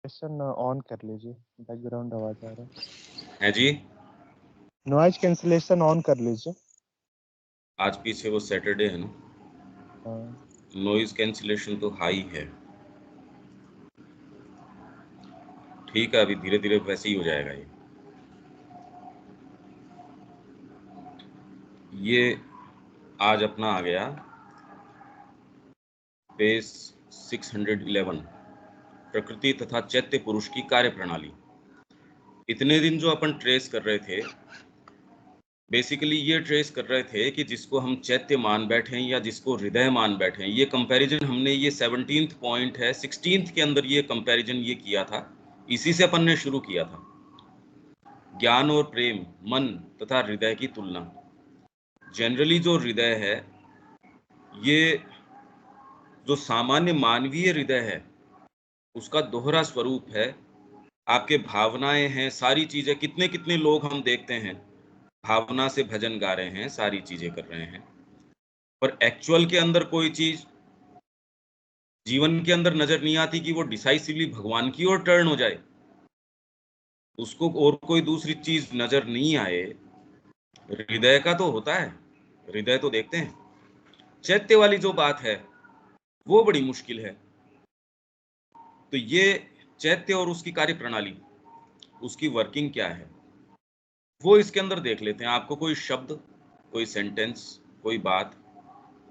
Cancellation on कर लीजिए, background आवाज आ रहा है जी। है। नॉइज कैंसलेशन ऑन कर लीजिए। आज पीछे वो सैटरडे है ना, हाँ, नॉइज कैंसिलेशन तो हाई है। ठीक है, अभी धीरे धीरे वैसे ही हो जाएगा ये आज अपना आ गया पेज 611, प्रकृति तथा चैत्य पुरुष की कार्य प्रणाली। इतने दिन जो अपन ट्रेस कर रहे थे, बेसिकली ये ट्रेस कर रहे थे कि जिसको हम चैत्य मान बैठे हैं या जिसको हृदय मान बैठे हैं, ये कंपैरिजन हमने ये 17th पॉइंट है, 16th के अंदर ये कंपैरिजन ये किया था। इसी से अपन ने शुरू किया था। ज्ञान और प्रेम, मन तथा हृदय की तुलना। जनरली जो हृदय है, ये जो सामान्य मानवीय हृदय है, उसका दोहरा स्वरूप है। आपके भावनाएं हैं, सारी चीजें, कितने कितने लोग हम देखते हैं भावना से भजन गा रहे हैं, सारी चीजें कर रहे हैं, पर एक्चुअल के अंदर कोई चीज जीवन के अंदर नजर नहीं आती कि वो डिसाइसिवली भगवान की ओर टर्न हो जाए, उसको और कोई दूसरी चीज नजर नहीं आए। हृदय का तो होता है, हृदय तो देखते हैं। चैत्य वाली जो बात है वो बड़ी मुश्किल है। तो ये चैत्य और उसकी कार्य प्रणाली, उसकी वर्किंग क्या है, वो इसके अंदर देख लेते हैं। आपको कोई शब्द, कोई सेंटेंस, कोई बात,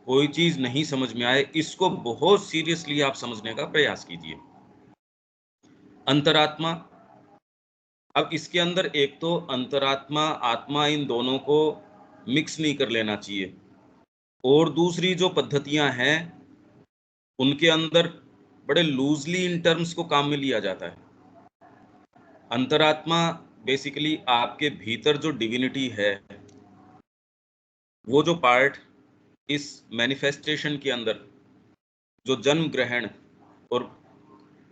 कोई चीज नहीं समझ में आए, इसको बहुत सीरियसली आप समझने का प्रयास कीजिए। अंतरात्मा, अब इसके अंदर एक तो अंतरात्मा आत्मा, इन दोनों को मिक्स नहीं कर लेना चाहिए। और दूसरी जो पद्धतियां हैं उनके अंदर बड़े लूजली इन टर्म्स को काम में लिया जाता है। अंतरात्मा बेसिकली आपके भीतर जो डिविनिटी है, वो जो पार्ट इस मैनिफेस्टेशन के अंदर जो जन्म ग्रहण और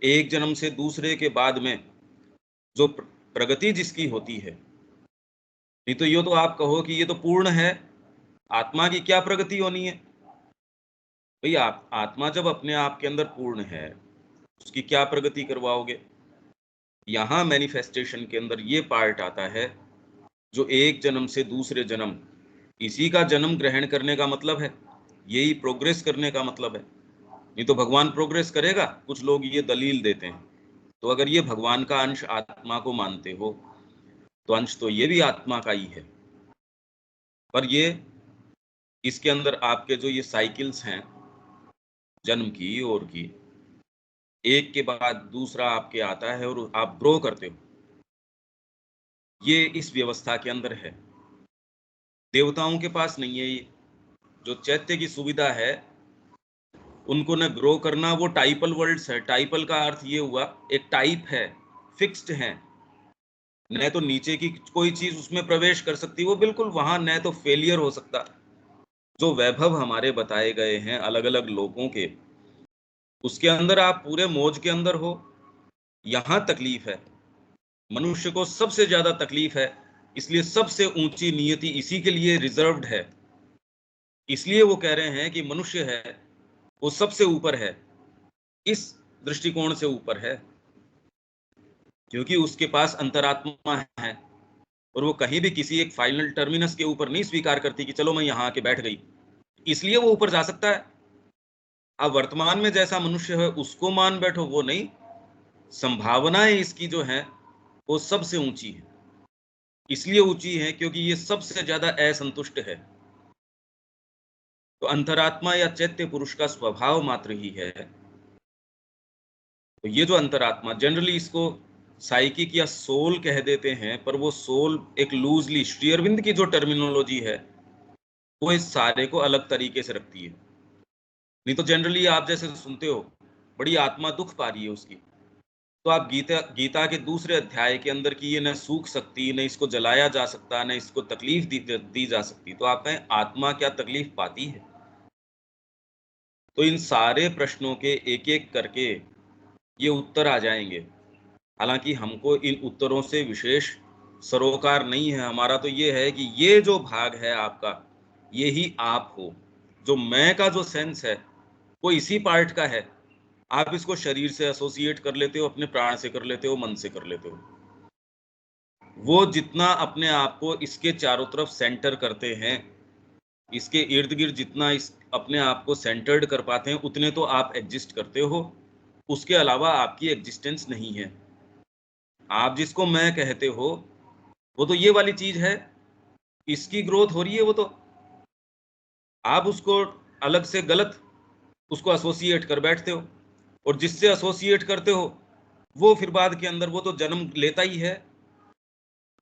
एक जन्म से दूसरे के बाद में जो प्रगति जिसकी होती है, नहीं तो ये तो आप कहो कि ये तो पूर्ण है, आत्मा की क्या प्रगति होनी है। भाई आप आत्मा जब अपने आप के अंदर पूर्ण है, उसकी क्या प्रगति करवाओगे। यहाँ मैनिफेस्टेशन के अंदर ये पार्ट आता है जो एक जन्म से दूसरे जन्म, इसी का जन्म ग्रहण करने का मतलब है, यही प्रोग्रेस करने का मतलब है। नहीं तो भगवान प्रोग्रेस करेगा, कुछ लोग ये दलील देते हैं। तो अगर ये भगवान का अंश आत्मा को मानते हो, तो अंश तो ये भी आत्मा का ही है। पर ये इसके अंदर आपके जो ये साइकिल्स हैं जन्म की और की, एक के बाद दूसरा आपके आता है और आप ग्रो करते हो, ये इस व्यवस्था के अंदर है। देवताओं के पास नहीं है ये। जो चैत्य की सुविधा है, उनको न ग्रो करना, वो टाइपल वर्ल्ड्स है। टाइपल का अर्थ ये हुआ, एक टाइप है, फिक्स्ड है, न तो नीचे की कोई चीज उसमें प्रवेश कर सकती, वो बिल्कुल वहां न तो फेलियर हो सकता। जो वैभव हमारे बताए गए हैं अलग अलग लोगों के, उसके अंदर आप पूरे मौज के अंदर हो। यहां तकलीफ है, मनुष्य को सबसे ज्यादा तकलीफ है, इसलिए सबसे ऊंची नियति इसी के लिए रिजर्व्ड है। इसलिए वो कह रहे हैं कि मनुष्य है वो सबसे ऊपर है, इस दृष्टिकोण से ऊपर है, क्योंकि उसके पास अंतरात्मा है और वो कहीं भी किसी एक फाइनल टर्मिनस के ऊपर नहीं स्वीकार करती कि चलो मैं यहां आके बैठ गई, इसलिए वो ऊपर जा सकता है। अब वर्तमान में जैसा मनुष्य है उसको मान बैठो, वो नहीं। संभावनाएं इसकी जो है वो सबसे ऊंची है, इसलिए ऊंची है क्योंकि ये सबसे ज्यादा असंतुष्ट है। तो अंतरात्मा या चैत्य पुरुष का स्वभाव मात्र ही है। तो ये जो अंतरात्मा, जनरली इसको साइकिक या सोल कह देते हैं, पर वो सोल एक लूजली, श्री अरविंद की जो टर्मिनोलॉजी है वो इस सारे को अलग तरीके से रखती है। नहीं तो जनरली आप जैसे सुनते हो बड़ी आत्मा दुख पा रही है उसकी, तो आप गीता के दूसरे अध्याय के अंदर की ये न सूख सकती, न इसको जलाया जा सकता, न इसको तकलीफ दी जा सकती, तो आप कहें आत्मा क्या तकलीफ पाती है। तो इन सारे प्रश्नों के एक एक करके ये उत्तर आ जाएंगे। हालांकि हमको इन उत्तरों से विशेष सरोकार नहीं है। हमारा तो ये है कि ये जो भाग है आपका, ये ही आप हो। जो मैं का जो सेंस है वो इसी पार्ट का है। आप इसको शरीर से एसोसिएट कर लेते हो, अपने प्राण से कर लेते हो, मन से कर लेते हो। वो जितना अपने आप को इसके चारों तरफ सेंटर करते हैं, इसके इर्द गिर्द जितना इस अपने आप को सेंटर्ड कर पाते हैं, उतने तो आप एग्जिस्ट करते हो। उसके अलावा आपकी एग्जिस्टेंस नहीं है। आप जिसको मैं कहते हो, वो तो ये वाली चीज है, इसकी ग्रोथ हो रही है। वो तो आप उसको अलग से गलत उसको एसोसिएट कर बैठते हो, और जिससे एसोसिएट करते हो वो फिर बाद के अंदर वो तो जन्म लेता ही है।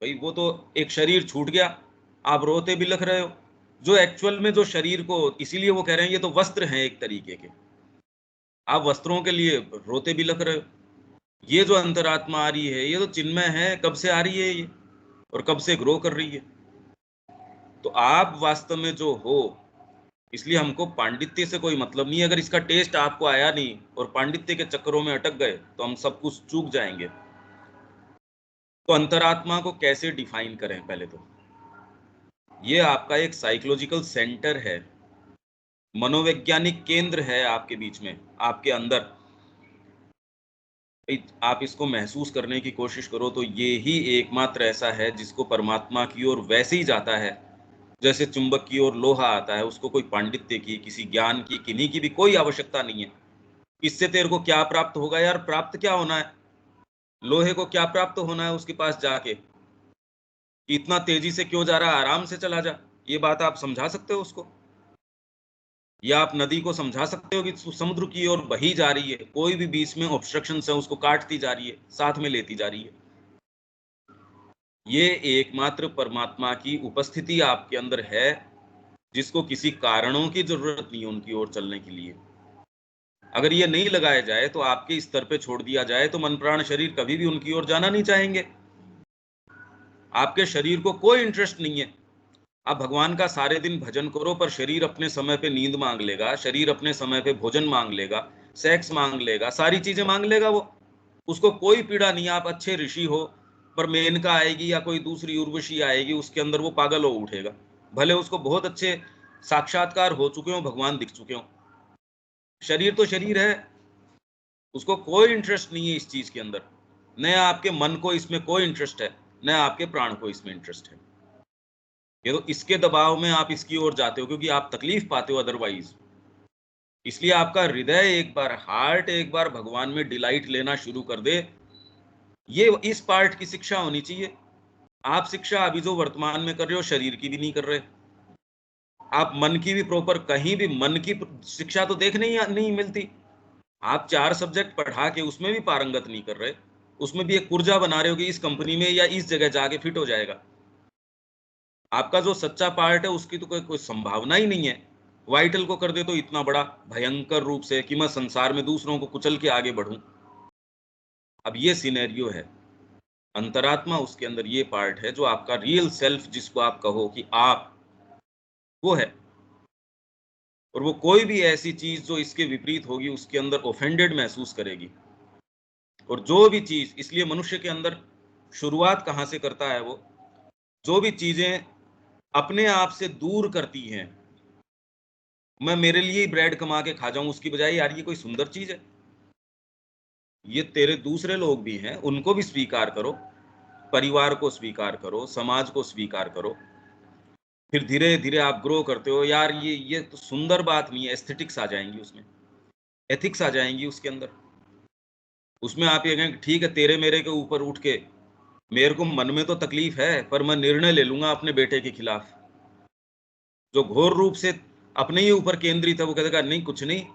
भाई वो तो एक शरीर छूट गया, आप रोते बिलख रहे हो। जो एक्चुअल में जो शरीर को, इसीलिए वो कह रहे हैं ये तो वस्त्र हैं एक तरीके के, आप वस्त्रों के लिए रोते बिलख रहे हो। ये जो अंतरात्मा आ रही है, ये तो चिन्मय है, कब से आ रही है ये, और कब से ग्रो कर रही है। तो आप वास्तव में जो हो, इसलिए हमको पांडित्य से कोई मतलब नहीं है। अगर इसका टेस्ट आपको आया नहीं और पांडित्य के चक्करों में अटक गए तो हम सब कुछ चूक जाएंगे। तो अंतरात्मा को कैसे डिफाइन करें? पहले तो ये आपका एक साइकोलॉजिकल सेंटर है, मनोवैज्ञानिक केंद्र है आपके बीच में, आपके अंदर। आप इसको महसूस करने की कोशिश करो तो ये ही एकमात्र ऐसा है जिसको परमात्मा की ओर वैसे ही जाता है जैसे चुंबक की ओर लोहा आता है। उसको कोई पांडित्य की, किसी ज्ञान की, किन्हीं की भी कोई आवश्यकता नहीं है। इससे तेरे को क्या प्राप्त होगा यार? प्राप्त क्या होना है? लोहे को क्या प्राप्त होना है उसके पास जाके? इतना तेजी से क्यों जा रहा है? आराम से चला जा। ये बात आप समझा सकते हो उसको? या आप नदी को समझा सकते हो कि समुद्र की ओर बही जा रही है, कोई भी बीच में ऑब्स्ट्रक्शन है उसको काटती जा रही है, साथ में लेती जा रही है? ये एकमात्र परमात्मा की उपस्थिति आपके अंदर है, जिसको किसी कारणों की जरूरत नहीं है उनकी ओर चलने के लिए। अगर ये नहीं लगाया जाए, तो आपके स्तर पे छोड़ दिया जाए, तो मन प्राण शरीर कभी भी उनकी ओर जाना नहीं चाहेंगे। आपके शरीर को कोई इंटरेस्ट नहीं है। आप भगवान का सारे दिन भजन करो, पर शरीर अपने समय पे नींद मांग लेगा, शरीर अपने समय पे भोजन मांग लेगा, सेक्स मांग लेगा, सारी चीजें मांग लेगा वो। उसको कोई पीड़ा नहीं। आप अच्छे ऋषि हो, पर मेनका आएगी या कोई दूसरी उर्वशी आएगी, उसके अंदर वो पागल हो उठेगा। भले उसको बहुत अच्छे साक्षात्कार हो चुके हो, भगवान दिख चुके हो, शरीर तो शरीर है। उसको कोई इंटरेस्ट नहीं है इस चीज के अंदर। न आपके मन को इसमें कोई इंटरेस्ट है, न आपके प्राण को इसमें इंटरेस्ट है। ये तो इसके दबाव में आप इसकी ओर जाते हो, क्योंकि आप तकलीफ पाते हो अदरवाइज। इसलिए आपका हृदय एक बार, हार्ट एक बार भगवान में डिलाइट लेना शुरू कर दे। ये इस पार्ट की शिक्षा होनी चाहिए। आप शिक्षा अभी जो वर्तमान में कर रहे हो, शरीर की भी नहीं कर रहे। आप मन की भी प्रॉपर, कहीं भी मन की शिक्षा तो देखने ही नहीं मिलती। आप 4 सब्जेक्ट पढ़ा के उसमें भी पारंगत नहीं कर रहे। उसमें भी एक पुर्जा बना रहे हो कि इस कंपनी में या इस जगह जाके फिट हो जाएगा। आपका जो सच्चा पार्ट है उसकी तो कोई संभावना ही नहीं है। वाइटल को कर दे तो इतना बड़ा भयंकर रूप से कि मैं संसार में दूसरों को कुचल के आगे बढ़ूं। अब ये सिनेरियो है। अंतरात्मा, उसके अंदर ये पार्ट है जो आपका रियल सेल्फ, जिसको आप कहो कि आप, वो है। और वो कोई भी ऐसी चीज जो इसके विपरीत होगी, उसके अंदर ऑफेंडेड महसूस करेगी। और जो भी चीज, इसलिए मनुष्य के अंदर शुरुआत कहां से करता है वो, जो भी चीजें अपने आप से दूर करती हैं। मैं मेरे लिए ही ब्रेड कमा के खा जाऊं उसकी बजाय, यार ये कोई सुंदर चीज है, ये तेरे दूसरे लोग भी हैं, उनको भी स्वीकार करो, परिवार को स्वीकार करो, समाज को स्वीकार करो। फिर धीरे धीरे आप ग्रो करते हो। यार ये तो सुंदर बात नहीं है, एस्थेटिक्स आ जाएंगी उसमें, एथिक्स आ जाएंगी उसके अंदर। उसमें आप ये कहें ठीक है, तेरे मेरे के ऊपर उठ के, मेरे को मन में तो तकलीफ है, पर मैं निर्णय ले लूंगा अपने बेटे के खिलाफ। जो घोर रूप से अपने ही ऊपर केंद्रित है, वो कहता नहीं कुछ नहीं,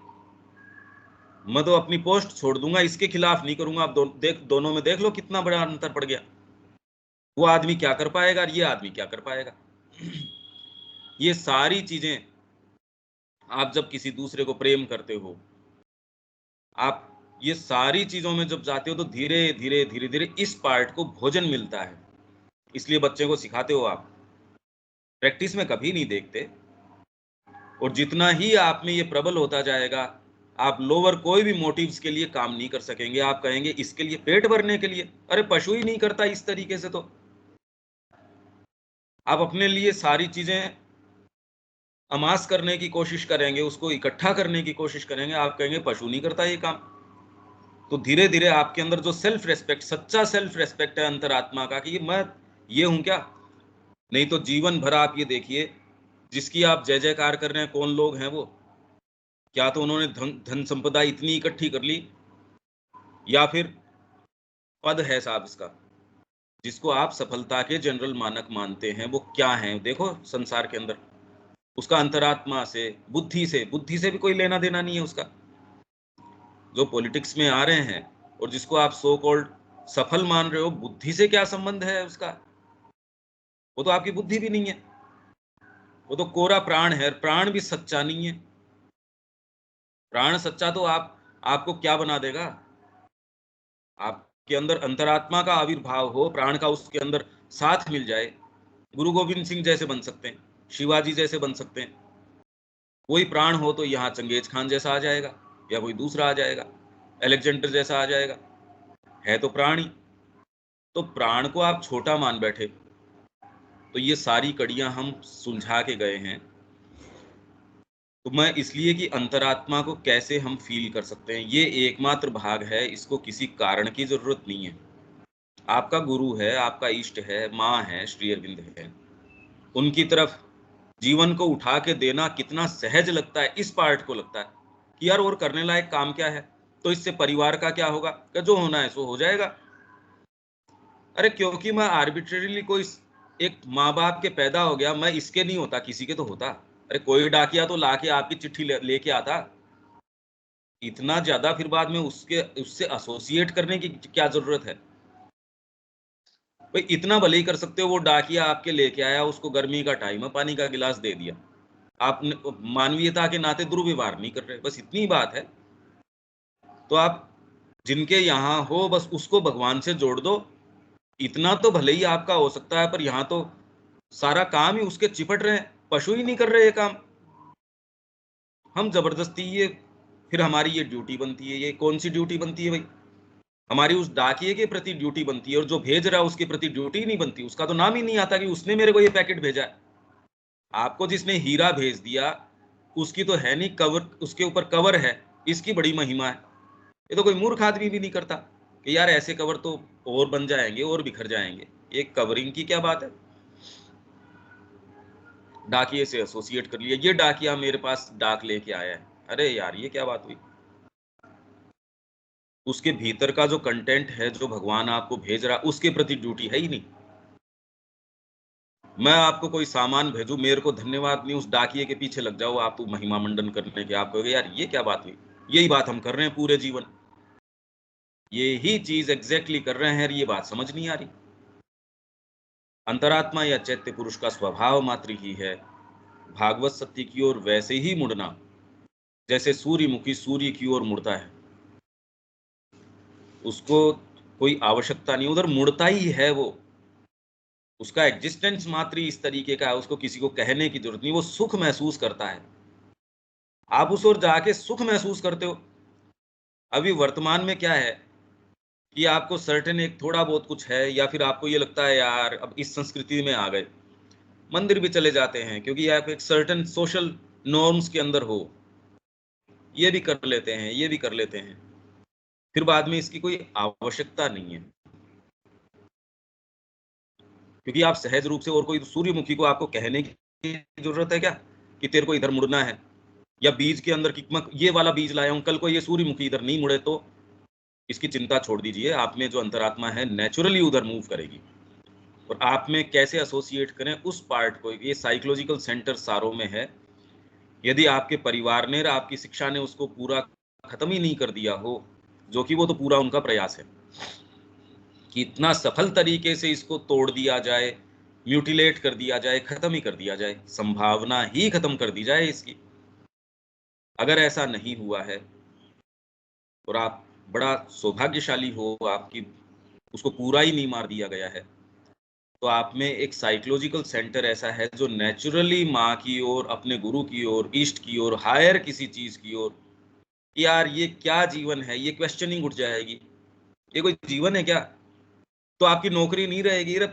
मैं तो अपनी पोस्ट छोड़ दूंगा, इसके खिलाफ नहीं करूंगा। आप दोनों में देख लो कितना बड़ा अंतर पड़ गया। वो आदमी क्या कर पाएगा और ये आदमी क्या कर पाएगा? ये सारी चीजें, आप जब किसी दूसरे को प्रेम करते हो, आप ये सारी चीजों में जब जाते हो, तो धीरे धीरे धीरे धीरे इस पार्ट को भोजन मिलता है। इसलिए बच्चे को सिखाते हो आप, प्रैक्टिस में कभी नहीं देखते। और जितना ही आप में ये प्रबल होता जाएगा, आप लोअर कोई भी मोटिव्स के लिए काम नहीं कर सकेंगे। आप कहेंगे इसके लिए, पेट भरने के लिए, अरे पशु ही नहीं करता इस तरीके से। तो आप अपने लिए सारी चीजें अमास करने की कोशिश करेंगे, उसको इकट्ठा करने की कोशिश करेंगे, आप कहेंगे पशु नहीं करता ये काम। तो धीरे धीरे आपके अंदर जो सेल्फ रेस्पेक्ट, सच्चा सेल्फ रेस्पेक्ट है अंतरात्मा का, कि मैं ये हूं क्या। नहीं तो जीवन भर आप ये देखिए, जिसकी आप जय जयकार कर रहे हैं, कौन लोग हैं वो? क्या तो उन्होंने धन संपदा इतनी इकट्ठी कर ली, या फिर पद है साहब इसका, जिसको आप सफलता के जनरल मानक मानते हैं, वो क्या है? देखो संसार के अंदर उसका अंतरात्मा से, बुद्धि से भी कोई लेना देना नहीं है उसका। जो पॉलिटिक्स में आ रहे हैं और जिसको आप सो कॉल्ड सफल मान रहे हो, बुद्धि से क्या संबंध है उसका? वो तो आपकी बुद्धि भी नहीं है, वो तो कोरा प्राण है। प्राण भी सच्चा नहीं है। प्राण सच्चा तो आपको क्या बना देगा? आपके अंदर अंतरात्मा का आविर्भाव हो, प्राण का उसके अंदर साथ मिल जाए, गुरु गोविंद सिंह जैसे बन सकते हैं, शिवाजी जैसे बन सकते हैं। कोई प्राण हो तो यहाँ चंगेज खान जैसा आ जाएगा, या कोई दूसरा आ जाएगा, अलेक्जेंडर जैसा आ जाएगा। है तो प्राण ही। तो प्राण को आप छोटा मान बैठे, तो ये सारी कड़ियां हम सुलझा के गए हैं। तो मैं इसलिए कि अंतरात्मा को कैसे हम फील कर सकते हैं, ये एकमात्र भाग है, इसको किसी कारण की जरूरत नहीं है। आपका गुरु है, आपका इष्ट है, माँ है, श्री अरविंद है, उनकी तरफ जीवन को उठा के देना कितना सहज लगता है। इस पार्ट को लगता है कि यार और करने लायक काम क्या है, तो इससे परिवार का क्या होगा, कि जो होना है सो हो जाएगा। अरे क्योंकि मैं आर्बिट्रेरीली कोई एक माँ बाप के पैदा हो गया, मैं इसके नहीं होता, किसी के तो होता। अरे कोई डाकिया तो लाके आपकी चिट्ठी लेके आता। इतना ज्यादा फिर बाद में उससे एसोसिएट करने की क्या जरूरत है? भाई इतना भले ही कर सकते हो, वो डाकिया आपके लेके आया, उसको गर्मी का टाइम है, पानी का गिलास दे दिया, आपने मानवीयता के नाते दुर्व्यवहार नहीं कर रहे, बस इतनी बात है। तो आप जिनके यहाँ हो बस उसको भगवान से जोड़ दो। इतना तो भले ही आपका हो सकता है, पर यहाँ तो सारा काम ही उसके चिपट रहे हैं, पशु ही नहीं कर रहे ये काम। हम जबरदस्ती ये, फिर हमारी ये ड्यूटी बनती है। ये कौन सी ड्यूटी बनती है भाई? हमारी उस डाकिए के प्रति ड्यूटी बनती है, और जो भेज रहा है उसके प्रति ड्यूटी नहीं बनती। उसका तो नाम ही नहीं आता कि उसने मेरे को ये पैकेट भेजा है। आपको जिसने हीरा भेज दिया, उसकी तो है नहीं कवर, उसके ऊपर कवर है, इसकी बड़ी महिमा है। ये तो कोई मूर्ख आदमी भी नहीं करता कि यार ऐसे कवर तो और बन जाएंगे और बिखर जाएंगे, ये कवरिंग की क्या बात है? डाकिए से एसोसिएट कर लिया, ये डाकिया मेरे पास डाक लेके आया है। अरे यार ये क्या बात हुई? उसके भीतर का जो कंटेंट है, जो भगवान आपको भेज रहा, उसके प्रति ड्यूटी है ही नहीं। मैं आपको कोई सामान भेजूं, मेरे को धन्यवाद नहीं, उस डाकिए के पीछे लग जाओ आप तो महिमा मंडन करने के। आप कहोगे यार ये क्या बात हुई? यही बात हम कर रहे हैं पूरे जीवन, यही चीज एग्जैक्टली कर रहे हैं, ये बात समझ नहीं आ रही। अंतरात्मा या चैत्य पुरुष का स्वभाव मात्र ही है भागवत सत्य की ओर वैसे ही मुड़ना, जैसे सूर्यमुखी सूर्य की ओर मुड़ता है। उसको कोई आवश्यकता नहीं, उधर मुड़ता ही है वो। उसका एग्जिस्टेंस मात्र ही इस तरीके का है, उसको किसी को कहने की जरूरत नहीं, वो सुख महसूस करता है। आप उस ओर जाके सुख महसूस करते हो। अभी वर्तमान में क्या है कि आपको सर्टेन एक थोड़ा बहुत कुछ है, या फिर आपको ये लगता है यार अब इस संस्कृति में आ गए, मंदिर भी चले जाते हैं क्योंकि आप एक सर्टेन सोशल नॉर्म्स के अंदर हो, ये भी कर लेते हैं, ये भी कर लेते हैं, फिर बाद में इसकी कोई आवश्यकता नहीं है। क्योंकि आप सहज रूप से, और कोई सूर्यमुखी को आपको कहने की जरूरत है क्या कि तेरे को इधर मुड़ना है? या बीज के अंदर कि मैं ये वाला बीज लाया हूं, कल को ये सूर्यमुखी इधर नहीं मुड़े तो इसकी चिंता छोड़ दीजिए। आप में जो अंतरात्मा है नेचुरली उधर मूव करेगी। और आप में कैसे एसोसिएट करें उस पार्ट को, ये साइकोलॉजिकल सेंटर सारों में है। यदि आपके परिवार ने, आपकी शिक्षा ने उसको पूरा खत्म ही नहीं कर दिया हो, जो कि वो तो पूरा उनका प्रयास है कि इतना सफल तरीके से इसको तोड़ दिया जाए, म्यूटिलेट कर दिया जाए, खत्म ही कर दिया जाए, संभावना ही खत्म कर दी जाए इसकी। अगर ऐसा नहीं हुआ है और आप बड़ा सौभाग्यशाली हो, आपकी उसको पूरा ही नहीं मार दिया गया है, तो आप में एक साइकोलॉजिकल सेंटर ऐसा है जो नेचुरली माँ की ओर, अपने गुरु की ओर, इष्ट की ओर, हायर किसी चीज की ओर, यार ये क्या जीवन है, ये क्वेश्चनिंग उठ जाएगी, ये कोई जीवन है क्या? तो आपकी नौकरी नहीं रहेगी, रे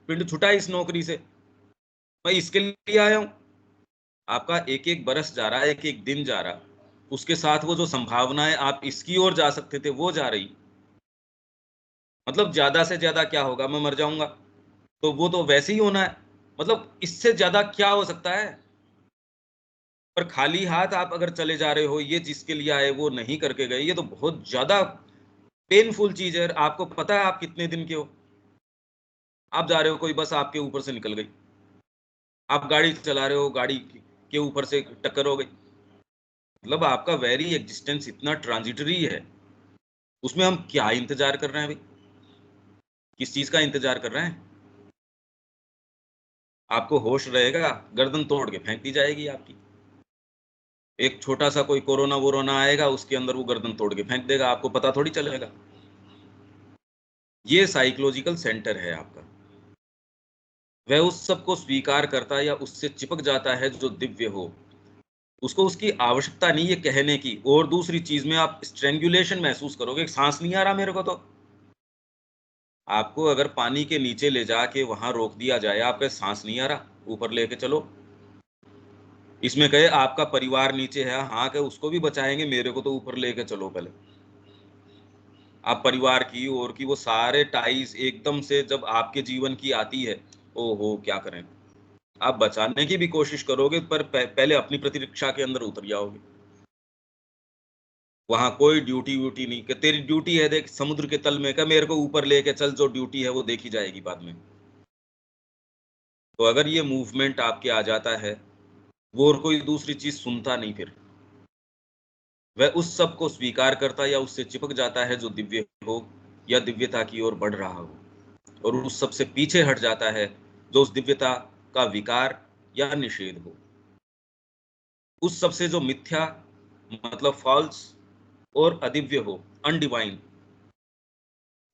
पिंड छुटा इस नौकरी से, मैं इसके लिए आया हूं। आपका एक एक बरस जा रहा है, एक एक दिन जा रहा, उसके साथ वो जो संभावनाएं आप इसकी ओर जा सकते थे वो जा रही। मतलब ज्यादा से ज्यादा क्या होगा, मैं मर जाऊंगा, तो वो तो वैसे ही होना है। मतलब इससे ज्यादा क्या हो सकता है। पर खाली हाथ आप अगर चले जा रहे हो, ये जिसके लिए आए वो नहीं करके गए, ये तो बहुत ज्यादा पेनफुल चीज है। आपको पता है आप कितने दिन के हो, आप जा रहे हो, कोई बस आपके ऊपर से निकल गई, आप गाड़ी चला रहे हो, गाड़ी के ऊपर से टक्कर हो गई। मतलब आपका वेरी एग्जिस्टेंस इतना ट्रांजिटरी है, उसमें हम क्या इंतजार कर रहे हैं भाई, किस चीज का इंतजार कर रहे हैं। आपको होश रहेगा, गर्दन तोड़ के फेंक दी जाएगी आपकी। एक छोटा सा कोई कोरोना वोरोना आएगा, उसके अंदर वो गर्दन तोड़ के फेंक देगा, आपको पता थोड़ी चलेगा। ये साइकोलॉजिकल सेंटर है आपका। वह उस सब को स्वीकार करता है या उससे चिपक जाता है जो दिव्य हो। उसको उसकी आवश्यकता नहीं है कहने की। और दूसरी चीज में आप स्ट्रेंगुलेशन महसूस करोगे, सांस नहीं आ रहा मेरे को, तो आपको अगर पानी के नीचे ले जाके वहां रोक दिया जाए, आपका सांस नहीं आ रहा, ऊपर लेके चलो। इसमें कहे आपका परिवार नीचे है, हाँ कहे उसको भी बचाएंगे, मेरे को तो ऊपर लेके चलो पहले। आप परिवार की और की वो सारे टाइज एकदम से जब आपके जीवन की आती है, ओहो क्या करें। आप बचाने की भी कोशिश करोगे, पर पहले अपनी प्रतिरक्षा के अंदर उतर जाओगे। वहां कोई ड्यूटी व्यूटी नहीं कि तेरी ड्यूटी है देख समुद्र के तल में, का मेरे को ऊपर लेके चल, जो ड्यूटी है वो देखी जाएगी बाद में। तो अगर ये मूवमेंट आपके आ जाता है, वो और कोई दूसरी चीज सुनता नहीं, फिर वह उस सब को स्वीकार करता या उससे चिपक जाता है जो दिव्य हो या दिव्यता की ओर बढ़ रहा हो, और उस सब से पीछे हट जाता है जो उस दिव्यता का विकार या निषेध हो। उस सब से जो मिथ्या मतलब फॉल्स और अदिव्य हो, अनडिवाइन।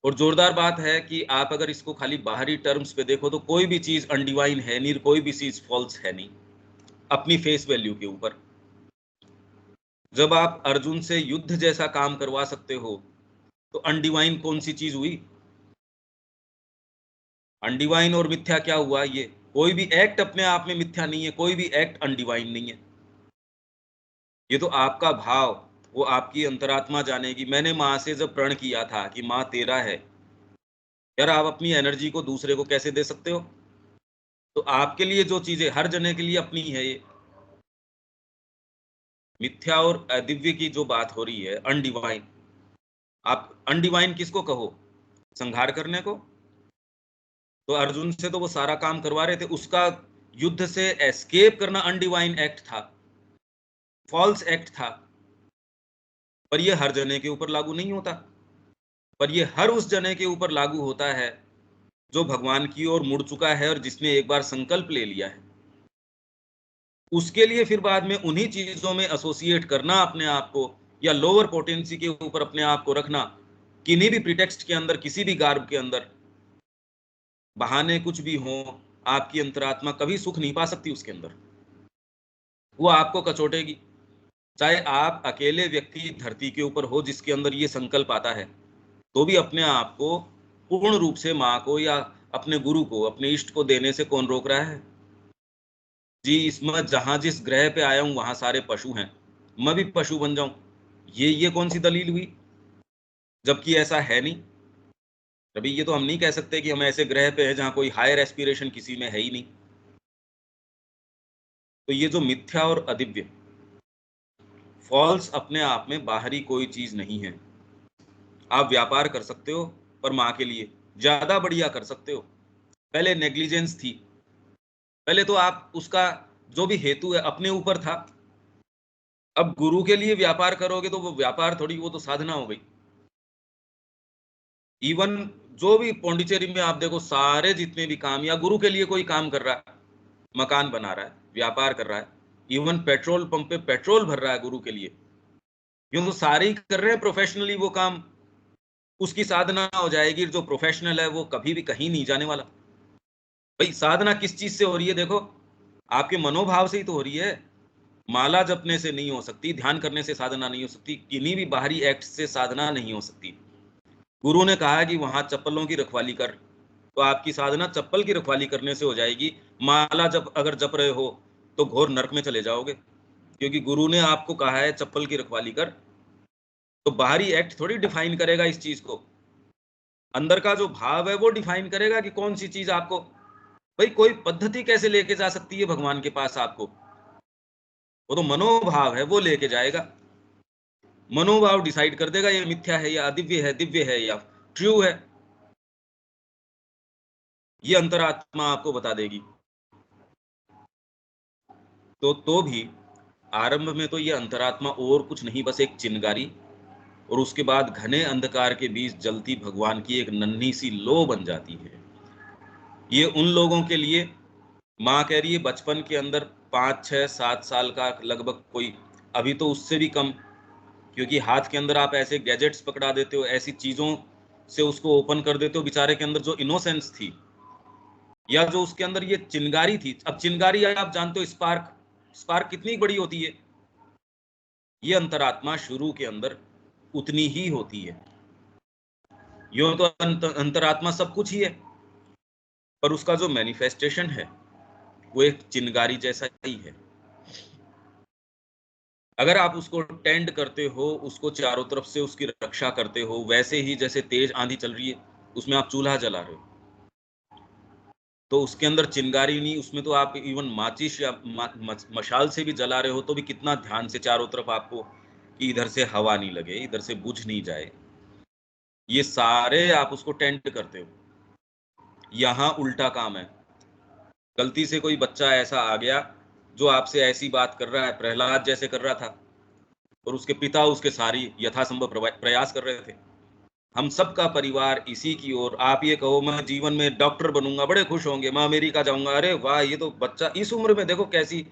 और जोरदार बात है कि आप अगर इसको खाली बाहरी टर्म्स पे देखो तो कोई भी चीज अनडिवाइन है नहीं, कोई भी चीज फॉल्स है नहीं अपनी फेस वैल्यू के ऊपर। जब आप अर्जुन से युद्ध जैसा काम करवा सकते हो, तो अनडिवाइन कौन सी चीज हुई। अनडिवाइन और मिथ्या क्या हुआ, ये कोई भी एक्ट अपने आप में मिथ्या नहीं है, कोई भी एक्ट अनडिवाइन नहीं है। ये तो आपका भाव, वो आपकी अंतरात्मा जानेगी। मैंने माँ से जब प्रण किया था कि माँ तेरा है, यार आप अपनी एनर्जी को दूसरे को कैसे दे सकते हो। तो आपके लिए जो चीजें हर जने के लिए अपनी है, ये मिथ्या और अदिव्य की जो बात हो रही है, अनडिवाइन। आप अनडिवाइन किसको कहो, संहार करने को। तो अर्जुन से तो वो सारा काम करवा रहे थे, उसका युद्ध से एस्केप करना अनडिवाइन एक्ट था, फॉल्स एक्ट था। पर ये हर जने के ऊपर लागू नहीं होता, पर ये हर उस जने के ऊपर लागू होता है जो भगवान की ओर मुड़ चुका है और जिसने एक बार संकल्प ले लिया है। उसके लिए फिर बाद में उन्हीं चीजों में एसोसिएट करना अपने आप को, या लोअर पोटेंसी के ऊपर अपने आप को रखना, किन्हीं भी प्रिटेक्स्ट के अंदर, किसी भी गार्ब के अंदर, बहाने कुछ भी हो, आपकी अंतरात्मा कभी सुख नहीं पा सकती उसके अंदर। वो आपको कचोटेगी। चाहे आप अकेले व्यक्ति धरती के ऊपर हो जिसके अंदर ये संकल्प आता है, तो भी अपने आप को पूर्ण रूप से माँ को या अपने गुरु को, अपने इष्ट को देने से कौन रोक रहा है। जी इसमें जहां जिस ग्रह पे आया हूं वहां सारे पशु हैं, मैं भी पशु बन जाऊं, ये कौन सी दलील हुई, जबकि ऐसा है नहीं। अभी ये तो हम नहीं कह सकते कि हम ऐसे ग्रह पे हैं जहां कोई हायर एस्पिरेशन किसी में है ही नहीं। तो ये जो मिथ्या और अदिव्य, फॉल्स अपने आप में बाहरी कोई चीज नहीं है। आप व्यापार कर सकते हो, पर माँ के लिए ज्यादा बढ़िया कर सकते हो। पहले नेग्लिजेंस थी, पहले तो आप उसका जो भी हेतु है अपने ऊपर था। अब गुरु के लिए व्यापार करोगे तो वो व्यापार थोड़ी, वो तो साधना हो गई। इवन जो भी पौंडीचेरी में आप देखो, सारे जितने भी काम, या गुरु के लिए कोई काम कर रहा है, मकान बना रहा है, व्यापार कर रहा है, इवन पेट्रोल पंप पे पेट्रोल भर रहा है गुरु के लिए, क्यों तो सारे ही कर रहे हैं प्रोफेशनली वो काम। उसकी साधना हो जाएगी। जो प्रोफेशनल है वो कभी भी कहीं नहीं जाने वाला। भाई साधना किस चीज से हो रही है, देखो आपके मनोभाव से ही तो हो रही है। माला जपने से नहीं हो सकती, ध्यान करने से साधना नहीं हो सकती, किन्हीं भी बाहरी एक्ट से साधना नहीं हो सकती। गुरु ने कहा कि वहां चप्पलों की रखवाली कर, तो आपकी साधना चप्पल की रखवाली करने से हो जाएगी। माला जब अगर जप रहे हो तो घोर नरक में चले जाओगे। क्योंकि गुरु ने आपको कहा है चप्पल की रखवाली कर, तो बाहरी एक्ट थोड़ी डिफाइन करेगा इस चीज को, अंदर का जो भाव है वो डिफाइन करेगा कि कौन सी चीज आपको, भाई कोई पद्धति कैसे लेके जा सकती है भगवान के पास आपको, वो तो मनोभाव है, वो लेके जाएगा। मनोभाव डिसाइड कर देगा ये मिथ्या है या अदिव्य है, दिव्य है या ट्रू है, ये अंतरात्मा आपको बता देगी। तो भी आरंभ में तो ये अंतरात्मा और कुछ नहीं, बस एक चिनगारी, और उसके बाद घने अंधकार के बीच जलती भगवान की एक नन्ही सी लो बन जाती है। ये उन लोगों के लिए, माँ कह रही है बचपन के अंदर 5, 6, 7 साल का लगभग कोई, अभी तो उससे भी कम, क्योंकि हाथ के अंदर आप ऐसे गैजेट्स पकड़ा देते हो, ऐसी चीजों से उसको ओपन कर देते हो, बेचारे के अंदर जो इनोसेंस थी या जो उसके अंदर ये चिंगारी थी। अब चिंगारी आप जानते हो, स्पार्क, स्पार्क कितनी बड़ी होती है, ये अंतरात्मा शुरू के अंदर उतनी ही होती है। यूं तो अंतरात्मा सब कुछ ही है, पर उसका जो मैनिफेस्टेशन है वो एक चिंगारी जैसा ही है। अगर आप उसको टेंड करते हो, उसको चारों तरफ से उसकी रक्षा करते हो, वैसे ही जैसे तेज आंधी चल रही है उसमें आप चूल्हा जला रहे हो, तो उसके अंदर चिंगारी नहीं, उसमें तो आप इवन माचिस या मशाल से भी जला रहे हो तो भी कितना ध्यान से चारों तरफ आपको, कि इधर से हवा नहीं लगे, इधर से बुझ नहीं जाए, ये सारे आप उसको टेंड करते हो। यहाँ उल्टा काम है, गलती से कोई बच्चा ऐसा आ गया जो आपसे ऐसी बात कर रहा है, प्रहलाद जैसे कर रहा था, और उसके पिता उसके सारी यथासंभव प्रयास कर रहे थे, हम सबका परिवार इसी की ओर, आप ये कहो मैं जीवन में डॉक्टर बनूंगा, बड़े खुश होंगे, मैं अमेरिका जाऊंगा, अरे वाह ये तो बच्चा इस उम्र में देखो कैसी,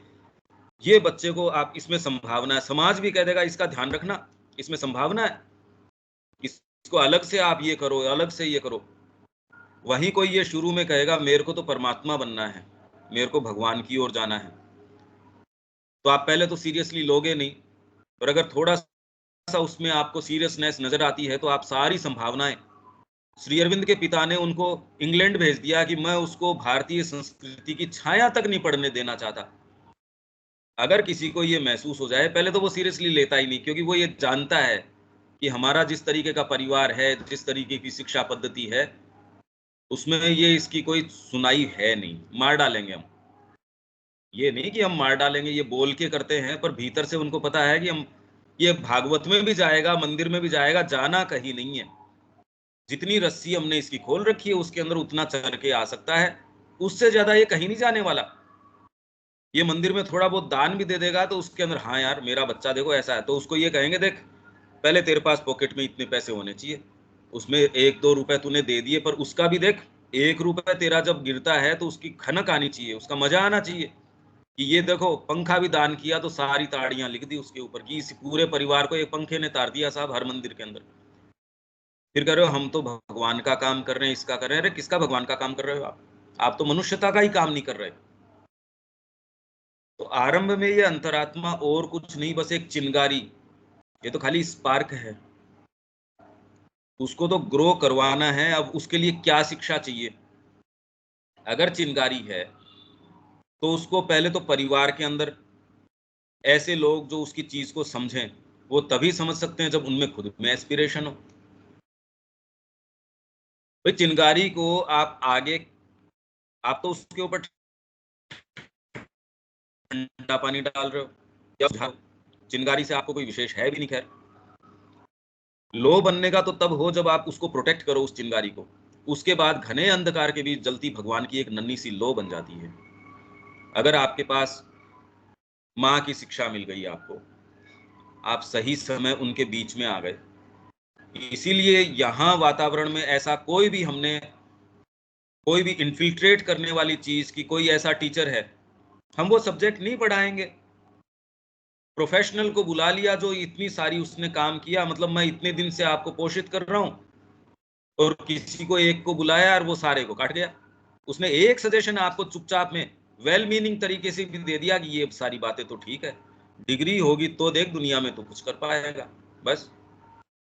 ये बच्चे को आप, इसमें संभावना है, समाज भी कह देगा इसका ध्यान रखना, इसमें संभावना है, इसको अलग से आप ये करो, अलग से ये करो। वहीं कोई ये शुरू में कहेगा मेरे को तो परमात्मा बनना है, मेरे को भगवान की ओर जाना है, तो आप पहले तो सीरियसली लोगे नहीं, और अगर थोड़ा सा उसमें आपको सीरियसनेस नजर आती है तो आप सारी संभावनाएं, श्री अरविंद के पिता ने उनको इंग्लैंड भेज दिया कि मैं उसको भारतीय संस्कृति की छाया तक नहीं पड़ने देना चाहता। अगर किसी को ये महसूस हो जाए, पहले तो वो सीरियसली लेता ही नहीं, क्योंकि वो ये जानता है कि हमारा जिस तरीके का परिवार है, जिस तरीके की शिक्षा पद्धति है, उसमें ये इसकी कोई सुनाई है नहीं, मार डालेंगे हम। ये नहीं कि हम मार डालेंगे, ये बोल के करते हैं, पर भीतर से उनको पता है कि हम, ये भागवत में भी जाएगा, मंदिर में भी जाएगा, जाना कहीं नहीं है, जितनी रस्सी हमने इसकी खोल रखी है उसके अंदर उतना चढ़ के आ सकता है, उससे ज्यादा ये कहीं नहीं जाने वाला। ये मंदिर में थोड़ा बहुत दान भी दे देगा तो उसके अंदर, हाँ यार मेरा बच्चा देखो ऐसा है, तो उसको ये कहेंगे देख पहले तेरे पास पॉकेट में इतने पैसे होने चाहिए, उसमें 1-2 रुपए तूने दे दिए, पर उसका भी देख, 1 रुपए तेरा जब गिरता है तो उसकी खनक आनी चाहिए, उसका मजा आना चाहिए, कि ये देखो पंखा भी दान किया तो सारी ताड़ियां लिख दी उसके ऊपर, कि इस पूरे परिवार को एक पंखे ने तार दिया साहब हर मंदिर के अंदर। फिर कह रहे हो हम तो भगवान का काम कर रहे हैं, इसका कर रहे हैं, अरे किसका भगवान का काम कर रहे हो आप तो मनुष्यता का ही काम नहीं कर रहे। तो आरंभ में ये अंतरात्मा और कुछ नहीं, बस एक चिंगारी, ये तो खाली स्पार्क है, उसको तो ग्रो करवाना है। अब उसके लिए क्या शिक्षा चाहिए, अगर चिंगारी है तो उसको पहले तो परिवार के अंदर ऐसे लोग जो उसकी चीज को समझें, वो तभी समझ सकते हैं जब उनमें खुद में एस्पिरेशन हो। भाई चिंगारी को आप आगे, आप तो उसके ऊपर ठंडा पानी डाल रहे हो या चिंगारी से आपको कोई विशेष है भी नहीं। खैर, लो बनने का तो तब हो जब आप उसको प्रोटेक्ट करो उस चिंगारी को, उसके बाद घने अंधकार के बीच जलती भगवान की एक नन्ही सी लो बन जाती है। अगर आपके पास माँ की शिक्षा मिल गई आपको, आप सही समय उनके बीच में आ गए, इसीलिए यहाँ वातावरण में ऐसा कोई भी, हमने कोई भी इन्फिल्ट्रेट करने वाली चीज की, कोई ऐसा टीचर है, हम वो सब्जेक्ट नहीं पढ़ाएंगे। प्रोफेशनल को बुला लिया जो इतनी सारी उसने काम किया, मतलब मैं इतने दिन से आपको पोषित कर रहा हूं, और किसी को एक को बुलाया और वो सारे को काट गया। उसने एक सजेशन आपको चुपचाप में वेल मीनिंग तरीके से भी दे दिया कि ये सारी बातें तो ठीक है, डिग्री होगी तो देख दुनिया में तो कुछ कर पाएगा। बस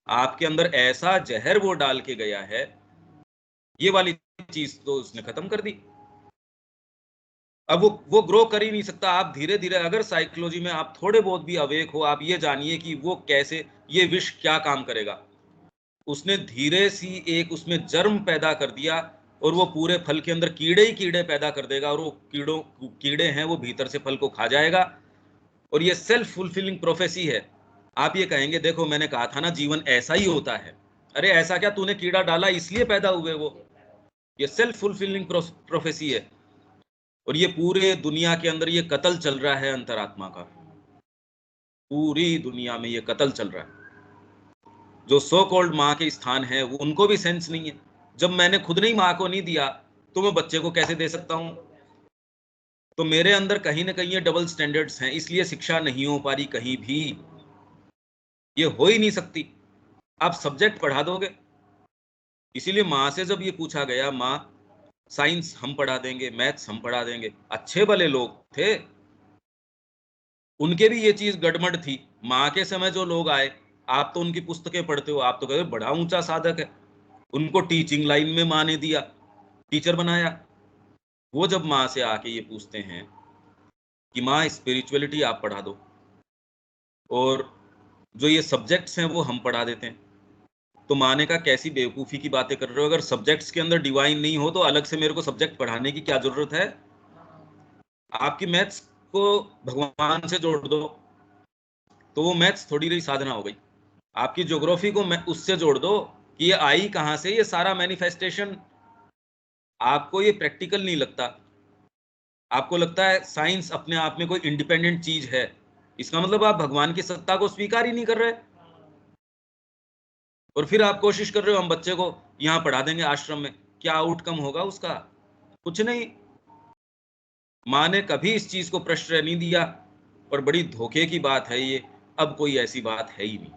आपके अंदर ऐसा जहर वो डाल के गया है, ये वाली चीज तो उसने खत्म कर दी। अब वो ग्रो कर ही नहीं सकता। आप धीरे धीरे अगर साइकोलॉजी में आप थोड़े बहुत भी अवेक हो, आप ये जानिए कि वो कैसे, ये विष क्या काम करेगा। उसने धीरे सी एक उसमें जर्म पैदा कर दिया और वो पूरे फल के अंदर कीड़े ही कीड़े पैदा कर देगा, और वो कीड़े हैं वो भीतर से फल को खा जाएगा। और ये सेल्फ फुलफिलिंग प्रोफेसी है। आप ये कहेंगे देखो मैंने कहा था ना जीवन ऐसा ही होता है। अरे ऐसा क्या, तूने कीड़ा डाला इसलिए पैदा हुए वो। ये सेल्फ फुलफिलिंग प्रोफेसी है। और ये पूरे दुनिया के अंदर ये कत्ल चल रहा है अंतरात्मा का। पूरी दुनिया में ये कत्ल चल रहा है। जो सो कॉल्ड माँ के स्थान है वो उनको भी सेंस नहीं है। जब मैंने खुद नहीं माँ को नहीं दिया तो मैं बच्चे को कैसे दे सकता हूं। तो मेरे अंदर कहीं ना कहीं ये डबल स्टैंडर्ड्स हैं, इसलिए शिक्षा नहीं हो पा रही कहीं भी। ये हो ही नहीं सकती। आप सब्जेक्ट पढ़ा दोगे। इसीलिए माँ से जब ये पूछा गया, माँ साइंस हम पढ़ा देंगे, मैथ्स हम पढ़ा देंगे, अच्छे भले लोग थे, उनके भी ये चीज गड़बड़ थी। माँ के समय जो लोग आए, आप तो उनकी पुस्तकें पढ़ते हो, आप तो कहते हो बड़ा ऊंचा साधक है। उनको टीचिंग लाइन में माँ ने दिया, टीचर बनाया। वो जब माँ से आके ये पूछते हैं कि माँ स्पिरिचुअलिटी आप पढ़ा दो, और जो ये सब्जेक्ट्स हैं वो हम पढ़ा देते हैं, तो माँ ने कहा कैसी बेवकूफ़ी की बातें कर रहे हो। अगर सब्जेक्ट्स के अंदर डिवाइन नहीं हो तो अलग से मेरे को सब्जेक्ट पढ़ाने की क्या जरूरत है। आपकी मैथ्स को भगवान से जोड़ दो तो वो मैथ्स थोड़ी रही साधना हो गई। आपकी ज्योग्राफी को उससे जोड़ दो कि ये आई कहाँ से, ये सारा मैनिफेस्टेशन। आपको ये प्रैक्टिकल नहीं लगता। आपको लगता है साइंस अपने आप में कोई इंडिपेंडेंट चीज है। इसका मतलब आप भगवान की सत्ता को स्वीकार ही नहीं कर रहे। और फिर आप कोशिश कर रहे हो हम बच्चे को यहाँ पढ़ा देंगे आश्रम में, क्या आउटकम होगा उसका? कुछ नहीं। माँ ने कभी इस चीज को प्रश्रय नहीं दिया। और बड़ी धोखे की बात है ये, अब कोई ऐसी बात है ही नहीं।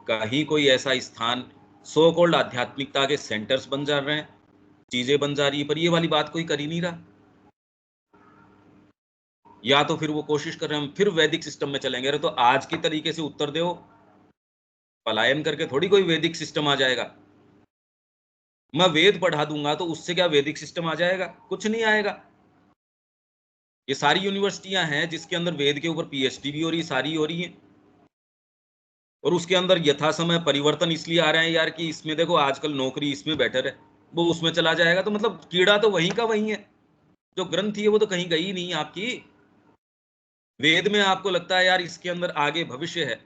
कहीं कोई ऐसा स्थान, सो कॉल्ड आध्यात्मिकता के सेंटर्स बन जा रहे हैं, चीजें बन जा रही है, पर ये वाली बात कोई कर ही नहीं रहा। या तो फिर वो कोशिश कर रहे हैं हम फिर वैदिक सिस्टम में चलेंगे। अरे तो आज की तरीके से उत्तर दो, पलायन करके थोड़ी कोई वैदिक सिस्टम आ जाएगा। मैं वेद पढ़ा दूंगा तो उससे क्या वैदिक सिस्टम आ जाएगा? कुछ नहीं आएगा। ये सारी यूनिवर्सिटियां हैं जिसके अंदर वेद के ऊपर पीएचडी भी हो रही, सारी हो रही है। और उसके अंदर यथा समय परिवर्तन इसलिए आ रहे हैं यार कि इसमें देखो आजकल नौकरी इसमें बेटर है, वो उसमें चला जाएगा। तो मतलब कीड़ा तो वहीं का वहीं है, जो ग्रंथ है वो तो कहीं गई नहीं आपकी। वेद में आपको लगता है यार इसके अंदर आगे भविष्य है,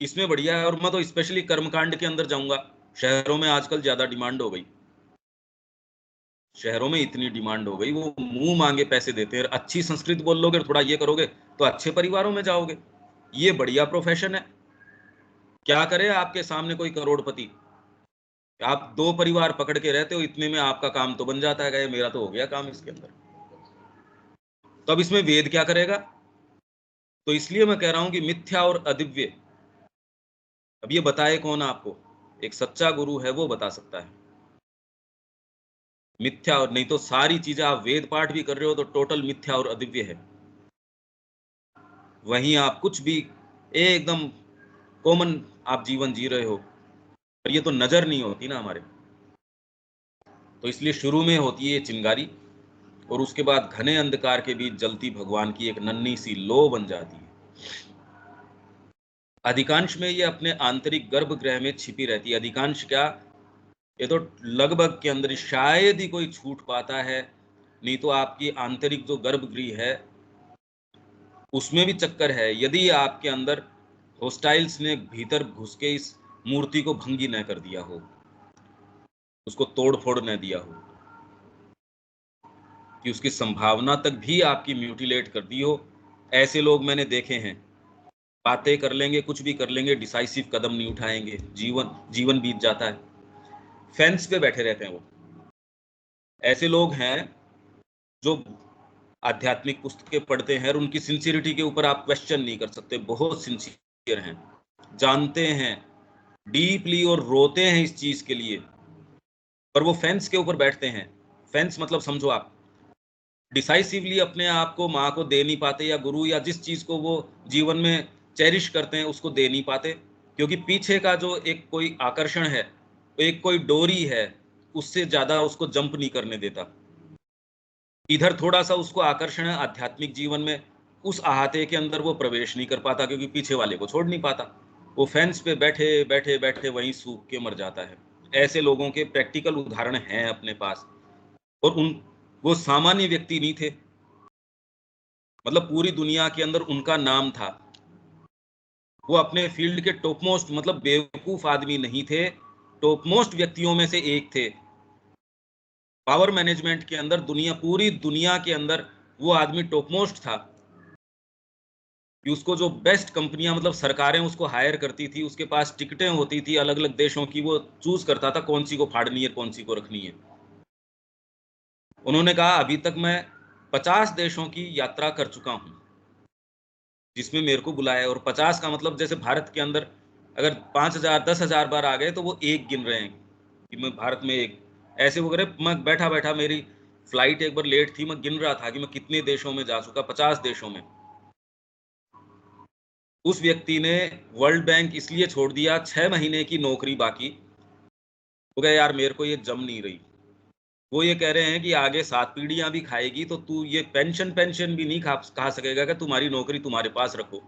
इसमें बढ़िया है। और मैं तो स्पेशली कर्मकांड के अंदर जाऊंगा। शहरों में आजकल ज्यादा डिमांड हो गई। शहरों में इतनी डिमांड हो गई, वो मुंह मांगे पैसे देते हैं। अच्छी संस्कृत बोल लोगे, थोड़ा ये करोगे तो अच्छे परिवारों में जाओगे। ये बढ़िया प्रोफेशन है। क्या करे आपके सामने कोई करोड़पति, आप दो परिवार पकड़ के रहते हो, इतने में आपका काम तो बन जाता है। मेरा तो हो गया काम इसके अंदर। तो अब इसमें वेद क्या करेगा? तो इसलिए मैं कह रहा हूं कि मिथ्या और अदिव्य, अब ये बताए कौन आपको? एक सच्चा गुरु है, वो बता सकता है। मिथ्या और नहीं तो सारी चीजें, आप वेद पाठ भी कर रहे हो तो टोटल मिथ्या और अदिव्य है। वहीं आप कुछ भी एकदम कॉमन आप जीवन जी रहे हो, पर ये तो नजर नहीं होती ना हमारे। तो इसलिए शुरू में होती है ये चिंगारी, और उसके बाद घने अंधकार के बीच जलती भगवान की एक नन्ही सी लो बन जाती है। अधिकांश में ये अपने आंतरिक गर्भगृह में छिपी रहती है। अधिकांश क्या, ये तो लगभग के अंदर शायद ही कोई छूट पाता है। नहीं तो आपकी आंतरिक जो गर्भगृह है उसमें भी चक्कर है। यदि आपके अंदर होस्टाइल्स ने भीतर घुस के इस मूर्ति को भंगी न कर दिया हो, उसको तोड़ फोड़ न दिया हो, कि उसकी संभावना तक भी आपकी म्यूटिलेट कर दी हो, ऐसे लोग मैंने देखे हैं। बातें कर लेंगे, कुछ भी कर लेंगे, डिसाइसिव कदम नहीं उठाएंगे, जीवन जीवन बीत जाता है, फेंस पे बैठे रहते हैं वो। ऐसे लोग हैं जो आध्यात्मिक पुस्तकें पढ़ते हैं और उनकी सिंसियरिटी के ऊपर आप क्वेश्चन नहीं कर सकते। बहुत सिंसियर हैं, जानते हैं डीपली और रोते हैं इस चीज के लिए, पर वो फेंस के ऊपर बैठते हैं। फेंस मतलब समझो आप, डिसाइसिवली अपने आप को माँ को दे नहीं पाते, या गुरु या जिस चीज को वो जीवन में चेरिश करते हैं उसको दे नहीं पाते, क्योंकि पीछे का जो एक कोई आकर्षण है, एक कोई डोरी है, उससे ज्यादा उसको जंप नहीं करने देता। इधर थोड़ा सा उसको आकर्षण है आध्यात्मिक जीवन में, उस अहाते के अंदर वो प्रवेश नहीं कर पाता क्योंकि पीछे वाले को छोड़ नहीं पाता। वो फेंस पे बैठे बैठे बैठे वहीं सूख के मर जाता है। ऐसे लोगों के प्रैक्टिकल उदाहरण हैं अपने पास। और वो सामान्य व्यक्ति नहीं थे, मतलब पूरी दुनिया के अंदर उनका नाम था। वो अपने फील्ड के टॉप मोस्ट, मतलब बेवकूफ आदमी नहीं थे, टॉप मोस्ट व्यक्तियों में से एक थे। पावर मैनेजमेंट के अंदर पूरी दुनिया के अंदर वो आदमी टॉप मोस्ट था कि उसको जो बेस्ट कंपनियां, मतलब सरकारें उसको हायर करती थी, उसके पास टिकटें होती थी अलग अलग देशों की, वो चूज करता था कौन सी को फाड़नी है कौन सी को रखनी है। उन्होंने कहा अभी तक मैं 50 देशों की यात्रा कर चुका हूं जिसमें मेरे को बुलाया है। और 50 का मतलब जैसे भारत के अंदर अगर 5,000 10,000 बार आ गए तो वो एक गिन रहे हैं कि मैं भारत में एक, ऐसे वगैरह। मैं बैठा बैठा, मेरी फ्लाइट एक बार लेट थी, मैं गिन रहा था कि मैं कितने देशों में जा चुका, 50 देशों में। उस व्यक्ति ने वर्ल्ड बैंक इसलिए छोड़ दिया, 6 महीने की नौकरी बाकी, वो कहे यार मेरे को ये जम नहीं रही। वो ये कह रहे हैं कि आगे 7 पीढ़ियां भी खाएगी तो तू ये पेंशन पेंशन भी नहीं खा सकेगा कि तुम्हारी नौकरी तुम्हारे पास रखो।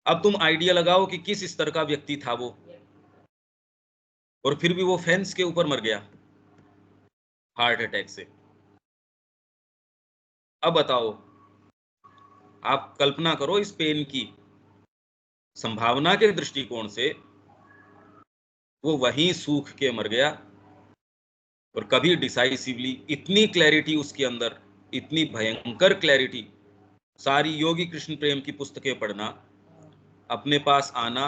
अब तुम आइडिया लगाओ कि किस स्तर का व्यक्ति था वो, और फिर भी वो फेंस के ऊपर मर गया हार्ट अटैक से। अब बताओ, आप कल्पना करो इस पेन की संभावना के दृष्टिकोण से, वो वहीं सूख के मर गया। और कभी डिसाइसिवली, इतनी क्लैरिटी उसके अंदर, इतनी भयंकर क्लैरिटी। सारी योगी कृष्ण प्रेम की पुस्तकें पढ़ना, अपने पास आना,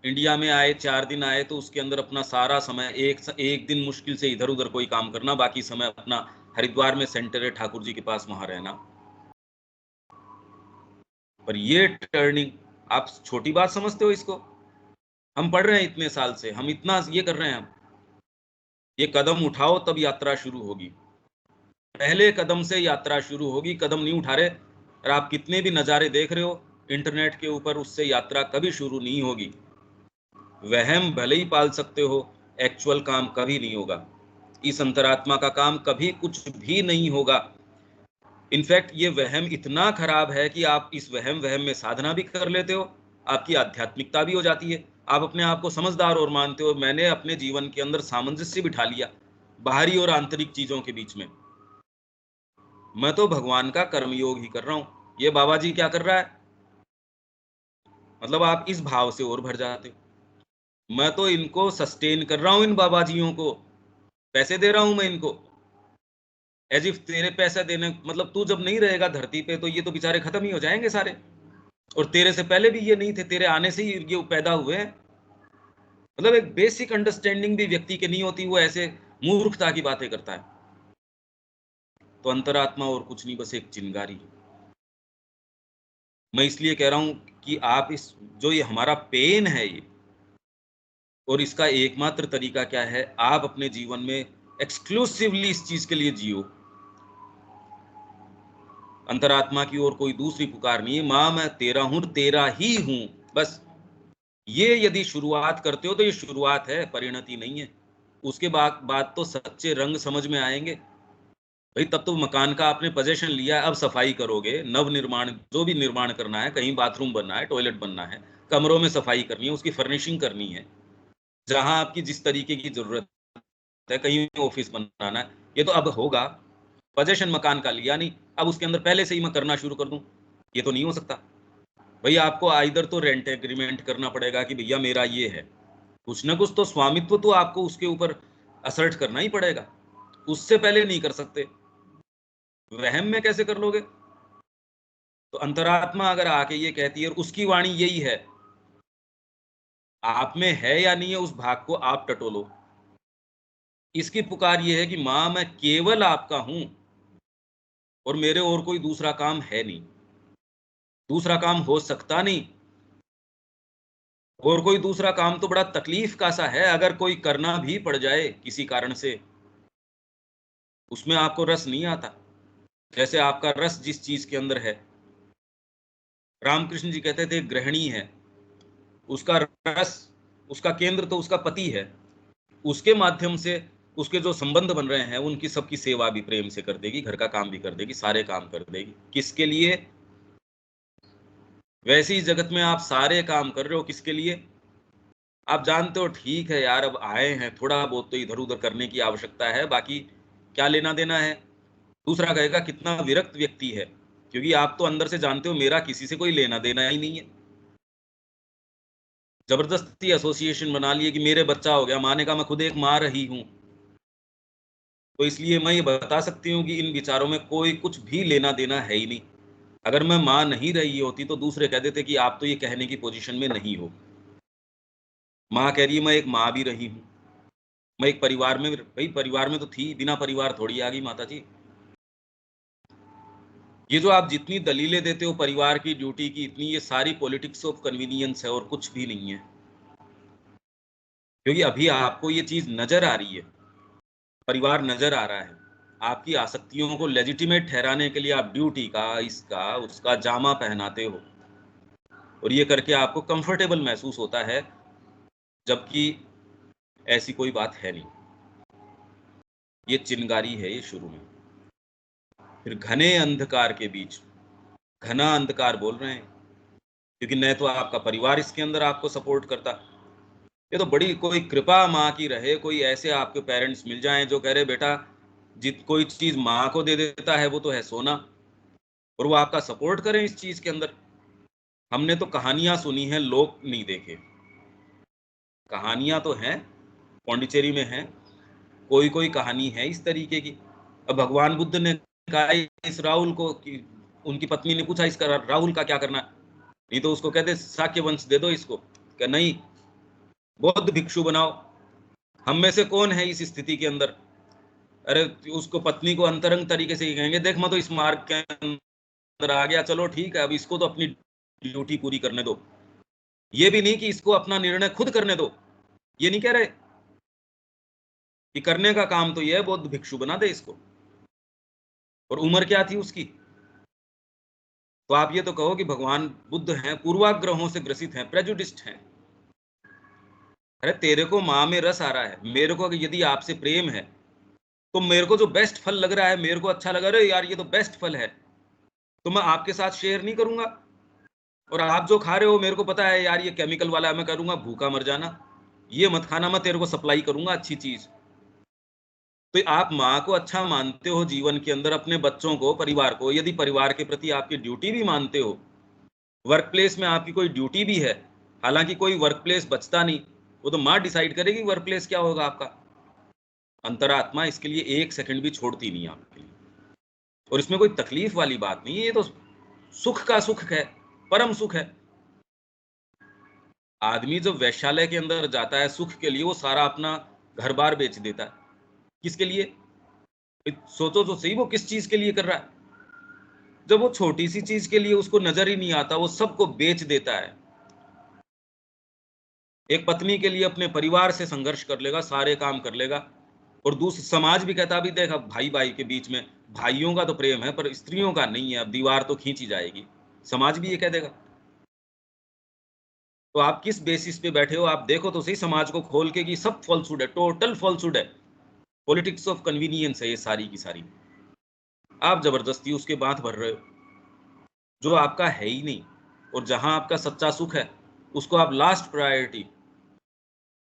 इंडिया में आए 4 दिन आए तो उसके अंदर अपना सारा समय, एक दिन मुश्किल से इधर उधर कोई काम करना, बाकी समय अपना हरिद्वार में सेंटर है ठाकुर जी के पास, वहां रहना। पर ये टर्निंग, आप छोटी बात समझते हो इसको? हम पढ़ रहे हैं इतने साल से, हम इतना ये कर रहे हैं, ये कदम उठाओ तब यात्रा शुरू होगी। पहले कदम से यात्रा शुरू होगी। कदम नहीं उठा रहे और आप कितने भी नज़ारे देख रहे हो इंटरनेट के ऊपर, उससे यात्रा कभी शुरू नहीं होगी। वहम भले ही पाल सकते हो, एक्चुअल काम कभी नहीं होगा। इस अंतरात्मा का काम कभी कुछ भी नहीं होगा। इनफैक्ट ये वहम इतना खराब है कि आप इस वहम में साधना भी कर लेते हो, आपकी आध्यात्मिकता भी हो जाती है, आप अपने आप को समझदार और मानते हो। मैंने अपने जीवन के अंदर सामंजस्य बिठा लिया बाहरी और आंतरिक चीजों के बीच में। मैं तो भगवान का कर्मयोग ही कर रहा हूं। ये बाबा जी क्या कर रहा है, मतलब आप इस भाव से और भर जाते हो। मैं तो इनको सस्टेन कर रहा हूं, इन बाबा जियों को पैसे दे रहा हूं मैं इनको, एज इफ तेरे पैसा देने, मतलब तू जब नहीं रहेगा धरती पे तो ये तो बेचारे खत्म ही हो जाएंगे सारे। और तेरे से पहले भी ये नहीं थे, तेरे आने से ही ये पैदा हुए हैं। मतलब एक बेसिक अंडरस्टैंडिंग भी व्यक्ति के नहीं होती, वो ऐसे मूर्खता की बातें करता है। तो अंतरात्मा और कुछ नहीं, बस एक चिंगारी। मैं इसलिए कह रहा हूं कि आप इस, जो ये हमारा पेन है ये, और इसका एकमात्र तरीका क्या है, आप अपने जीवन में एक्सक्लूसिवली इस चीज के लिए जियो। अंतरात्मा की और कोई दूसरी पुकार नहीं है। मां मैं तेरा हूं, तेरा ही हूं, बस। ये यदि शुरुआत करते हो तो ये शुरुआत है, परिणति नहीं है। उसके बाद तो सच्चे रंग समझ में आएंगे। भाई तब तो मकान का आपने पोजेशन लिया, अब सफाई करोगे, नव निर्माण जो भी निर्माण करना है, कहीं बाथरूम बनना है, टॉयलेट बनना है, कमरों में सफाई करनी है, उसकी फर्निशिंग करनी है, जहां आपकी जिस तरीके की जरूरत है, कहीं ऑफिस बनाना है, ये तो अब होगा। पोजेशन मकान का लिया नहीं, अब उसके अंदर पहले से ही मैं करना शुरू कर दूं, ये तो नहीं हो सकता। भैया आपको आइदर तो रेंट एग्रीमेंट करना पड़ेगा कि भैया मेरा ये है, कुछ ना कुछ तो स्वामित्व तो आपको उसके ऊपर असर्ट करना ही पड़ेगा। उससे पहले नहीं कर सकते, वहम में कैसे कर लोगे? तो अंतरात्मा अगर आके ये कहती है, और उसकी वाणी यही है, आप में है या नहीं है उस भाग को आप टटोलो। इसकी पुकार ये है कि मां मैं केवल आपका हूं, और मेरे और कोई दूसरा काम है नहीं, दूसरा काम हो सकता नहीं। और कोई दूसरा काम तो बड़ा तकलीफ का सा है, अगर कोई करना भी पड़ जाए किसी कारण से, उसमें आपको रस नहीं आता, जैसे आपका रस जिस चीज के अंदर है। रामकृष्ण जी कहते थे गृहिणी है, उसका रस, उसका केंद्र तो उसका पति है, उसके माध्यम से उसके जो संबंध बन रहे हैं उनकी सबकी सेवा भी प्रेम से कर देगी, घर का काम भी कर देगी, सारे काम कर देगी। किसके लिए? वैसे ही जगत में आप सारे काम कर रहे हो किसके लिए? आप जानते हो ठीक है यार, अब आए हैं, थोड़ा बहुत तो इधर-उधर करने की आवश्यकता है, बाकी क्या लेना देना है? दूसरा कहेगा कितना विरक्त व्यक्ति है, क्योंकि आप तो अंदर से जानते हो मेरा किसी से कोई लेना देना ही नहीं है। जबरदस्ती एसोसिएशन बना लिए कि मेरे बच्चा हो गया, माँ ने कहा मैं खुद एक माँ रही हूँ। तो इसलिए मैं ये बता सकती हूँ कि इन विचारों में कोई कुछ भी लेना देना है ही नहीं। अगर मैं माँ नहीं रही होती तो दूसरे कह देते कि आप तो ये कहने की पोजीशन में नहीं हो। माँ कह रही है मैं एक माँ भी रही हूँ। मैं एक परिवार में, भाई परिवार में तो थी, बिना परिवार थोड़ी आ गई माता जी। ये जो आप जितनी दलीलें देते हो परिवार की ड्यूटी की, इतनी, ये सारी पॉलिटिक्स ऑफ कन्वीनियंस है और कुछ भी नहीं है। क्योंकि अभी आपको ये चीज नजर आ रही है, परिवार नजर आ रहा है, आपकी आसक्तियों को लेजिटिमेट ठहराने के लिए आप ड्यूटी का, इसका उसका जामा पहनाते हो और ये करके आपको कंफर्टेबल महसूस होता है, जबकि ऐसी कोई बात है नहीं। ये चिंगारी है ये शुरू में। फिर घने अंधकार के बीच, घना अंधकार बोल रहे हैं क्योंकि न तो आपका परिवार इसके अंदर आपको सपोर्ट करता। ये तो बड़ी कोई कृपा माँ की रहे, कोई ऐसे आपके पेरेंट्स मिल जाएं जो कह रहे बेटा जित कोई चीज माँ को दे देता है वो तो है सोना, और वो आपका सपोर्ट करें इस चीज के अंदर। हमने तो कहानियां सुनी हैं, लोग नहीं देखे। कहानियां तो हैं, पौंडीचेरी में हैं, कोई कोई कहानी है इस तरीके की। अब भगवान बुद्ध ने कहा इस राहुल को कि उनकी पत्नी ने पूछा इसका राहुल का क्या करना है, नहीं तो उसको कहते शाक्य वंश दे दो इसको, क्या नहीं बौद्ध भिक्षु बनाओ। हम में से कौन है इस स्थिति के अंदर? अरे उसको पत्नी को अंतरंग तरीके से ही कहेंगे देख मैं तो इस मार्ग के अंदर आ गया, चलो ठीक है अब इसको तो अपनी ड्यूटी पूरी करने दो। ये भी नहीं कि इसको अपना निर्णय खुद करने दो, ये नहीं कह रहे कि करने का काम तो ये है बौद्ध भिक्षु बना दे इसको। और उम्र क्या थी उसकी? तो आप ये तो कहो कि भगवान बुद्ध हैं, पूर्वाग्रहों से ग्रसित हैं, प्रेजुडिस्ट हैं। अरे तेरे को माँ में रस आ रहा है, मेरे को यदि आपसे प्रेम है तो मेरे को जो बेस्ट फल लग रहा है, मेरे को अच्छा लगा, अरे यार ये तो बेस्ट फल है, तो मैं आपके साथ शेयर नहीं करूंगा। और आप जो खा रहे हो मेरे को पता है यार ये केमिकल वाला है, मैं करूंगा भूखा मर जाना, ये मत खाना, मैं तेरे को सप्लाई करूंगा अच्छी चीज। तो आप माँ को अच्छा मानते हो जीवन के अंदर, अपने बच्चों को, परिवार को, यदि परिवार के प्रति आपकी ड्यूटी भी मानते हो, वर्क प्लेस में आपकी कोई ड्यूटी भी है, हालांकि कोई वर्क प्लेस बचता नहीं, वो तो माँ डिसाइड करेगी वर्क प्लेस क्या होगा आपका। अंतरात्मा इसके लिए एक सेकंड भी छोड़ती नहीं आपके लिए, और इसमें कोई तकलीफ वाली बात नहीं है, ये तो सुख का सुख है, परम सुख है। आदमी जब वैश्यालय के अंदर जाता है सुख के लिए, वो सारा अपना घर बार बेच देता है। किसके लिए? सोचो तो सही वो किस चीज के लिए कर रहा है। जब वो छोटी सी चीज के लिए उसको नजर ही नहीं आता, वो सबको बेच देता है। एक पत्नी के लिए अपने परिवार से संघर्ष कर लेगा, सारे काम कर लेगा, और दूसरा समाज भी कहता भी देख अब भाई भाई के बीच में भाइयों का तो प्रेम है पर स्त्रियों का नहीं है, अब दीवार तो खींची जाएगी, समाज भी ये कह देगा। तो आप किस बेसिस पे बैठे हो? आप देखो तो सही समाज को खोल के कि सब फॉल्सहुड है, टोटल फॉल्सहुड है, पॉलिटिक्स ऑफ कन्वीनियंस है ये सारी की सारी। आप जबरदस्ती उसके बात भर रहे हो जो आपका है ही नहीं, और जहां आपका सच्चा सुख है उसको आप लास्ट प्रायोरिटी,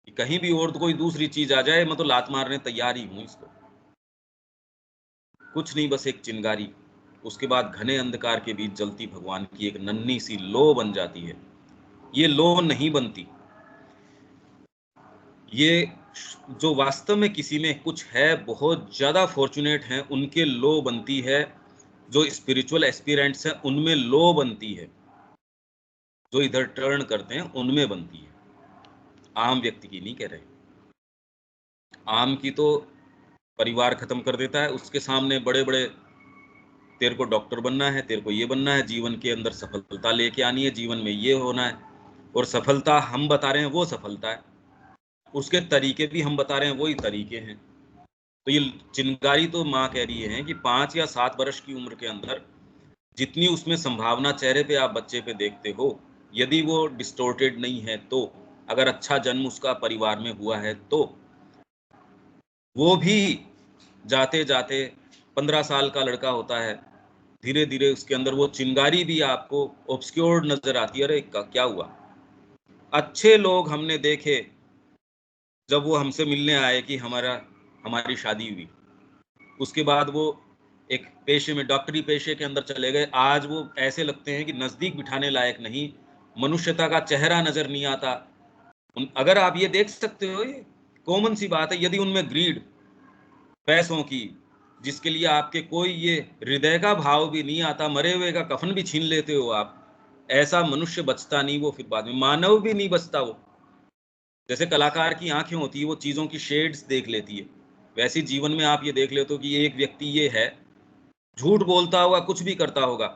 कि कहीं भी और तो कोई दूसरी चीज आ जाए मैं तो लात मारने तैयार ही हूं इसको। कुछ नहीं, बस एक चिंगारी, उसके बाद घने अंधकार के बीच जलती भगवान की एक नन्ही सी लो बन जाती है। ये लो नहीं बनती, ये जो वास्तव में किसी में कुछ है, बहुत ज्यादा फॉर्चुनेट हैं उनके लो बनती है, जो स्पिरिचुअल एस्पिरेंट्स हैं उनमें लो बनती है, जो इधर टर्न करते हैं उनमें बनती है, आम व्यक्ति की नहीं कह रहे। आम की तो परिवार खत्म कर देता है, उसके सामने बड़े बड़े तेरे को डॉक्टर बनना है, तेरे को ये बनना है, जीवन के अंदर सफलता लेके आनी है, जीवन में ये होना है, और सफलता हम बता रहे हैं वो सफलता है, उसके तरीके भी हम बता रहे हैं वही तरीके हैं। तो ये चिंगारी तो माँ कह रही है कि 5 या 7 वर्ष की उम्र के अंदर जितनी उसमें संभावना चेहरे पे आप बच्चे पे देखते हो, यदि वो डिस्टोर्टेड नहीं है तो, अगर अच्छा जन्म उसका परिवार में हुआ है तो, वो भी जाते जाते 15 साल का लड़का होता है, धीरे धीरे उसके अंदर वो चिंगारी भी आपको ऑब्सक्योर्ड नजर आती है। अरे क्या हुआ? अच्छे लोग हमने देखे जब वो हमसे मिलने आए कि हमारी शादी हुई, उसके बाद वो एक पेशे में, डॉक्टरी पेशे के अंदर चले गए। आज वो ऐसे लगते हैं कि नजदीक बिठाने लायक नहीं, मनुष्यता का चेहरा नजर नहीं आता। अगर आप ये देख सकते हो, ये कॉमन सी बात है, यदि उनमें ग्रीड, पैसों की, जिसके लिए आपके कोई ये हृदय का भाव भी नहीं आता, मरे हुए का कफन भी छीन लेते हो आप, ऐसा मनुष्य बचता नहीं। वो फिर बाद में मानव भी नहीं बचता। वो जैसे कलाकार की आंखें होती है, वो चीजों की शेड्स देख लेती है, वैसे जीवन में आप ये देख लेते हो कि ये एक व्यक्ति ये है, झूठ बोलता होगा, कुछ भी करता होगा,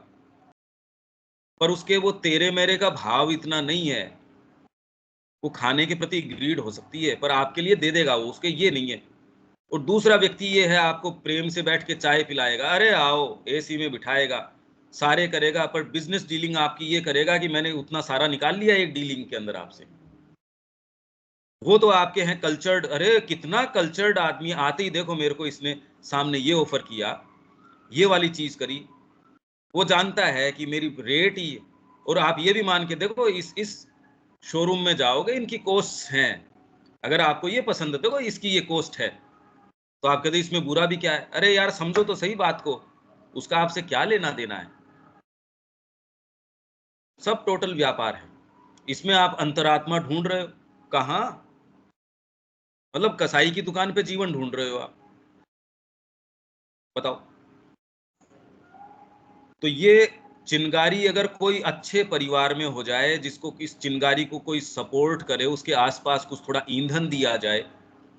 पर उसके वो तेरे मेरे का भाव इतना नहीं है। वो खाने के प्रति ग्रीड हो सकती है, पर आपके लिए दे देगा वो, उसके ये नहीं है। और दूसरा व्यक्ति ये है, आपको प्रेम से बैठ के चाय पिलाएगा, अरे आओ, एसी में बिठाएगा, सारे करेगा, पर बिजनेस डीलिंग आपकी ये करेगा कि मैंने उतना सारा निकाल लिया एक डीलिंग के अंदर आपसे। वो तो आपके हैं कल्चर्ड, अरे कितना कल्चर्ड आदमी, आते ही देखो मेरे को इसने सामने ये ऑफर किया, ये वाली चीज करी। वो जानता है कि मेरी रेट ही, और आप ये भी मान के देखो, इस शोरूम में जाओगे, इनकी कॉस्ट हैं, अगर आपको ये पसंद है, देखो इसकी ये कॉस्ट है, तो आप कहते इसमें बुरा भी क्या है? अरे यार समझो तो सही बात को, उसका आपसे क्या लेना देना है? सब टोटल व्यापार है। इसमें आप अंतरात्मा ढूंढ रहे हो कहाँ? मतलब कसाई की दुकान पे जीवन ढूंढ रहे हो आप, बताओ। तो ये चिंगारी अगर कोई अच्छे परिवार में हो जाए, जिसको इस चिंगारी को कोई सपोर्ट करे, उसके आसपास कुछ थोड़ा ईंधन दिया जाए,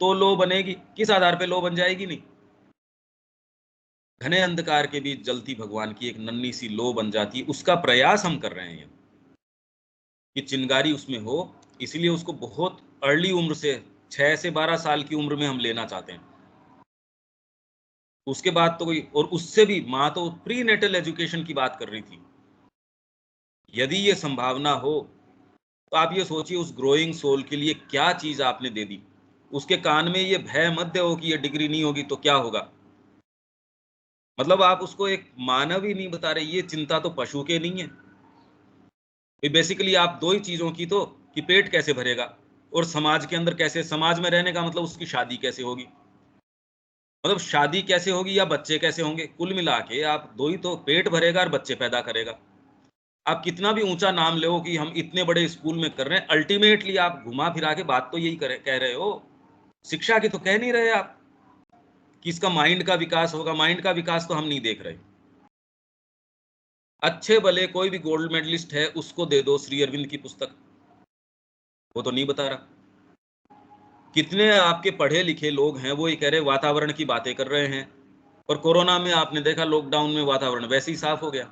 तो लो बनेगी। किस आधार पे लो बन जाएगी? नहीं, घने अंधकार के बीच जलती भगवान की एक नन्ही सी लो बन जाती है। उसका प्रयास हम कर रहे हैं कि चिंगारी उसमें हो, इसलिए उसको बहुत अर्ली उम्र से, 6 से 12 साल की उम्र में हम लेना चाहते हैं। उसके बाद तो कोई, और उससे भी माँ तो प्री नेटल एजुकेशन की बात कर रही थी। यदि ये संभावना हो, तो आप ये सोचिए उस ग्रोइंग सोल के लिए क्या चीज आपने दे दी। उसके कान में ये भय मत दो कि ये डिग्री नहीं होगी तो क्या होगा। मतलब आप उसको एक मानव ही नहीं बता रहे, ये चिंता तो पशु के नहीं है। बेसिकली आप दो ही चीजों की, तो कि पेट कैसे भरेगा, और समाज के अंदर कैसे, समाज में रहने का मतलब उसकी शादी कैसे होगी, मतलब शादी कैसे होगी या बच्चे कैसे होंगे। कुल मिला के आप दो ही तो, पेट भरेगा और बच्चे पैदा करेगा। आप कितना भी ऊंचा नाम ले कि हम इतने बड़े स्कूल में कर रहे हैं, अल्टीमेटली आप घुमा फिरा के बात तो यही कह रहे हो, शिक्षा की तो कह नहीं रहे आप कि इसका माइंड का विकास होगा। माइंड का विकास तो हम नहीं देख रहे। अच्छे भले कोई भी गोल्ड मेडलिस्ट है, उसको दे दो श्री अरविंद की पुस्तक, वो तो नहीं बता रहा। कितने आपके पढ़े लिखे लोग हैं, वो ये कह रहे वातावरण की बातें कर रहे हैं, और कोरोना में आपने देखा, लॉकडाउन में वातावरण वैसे ही साफ हो गया।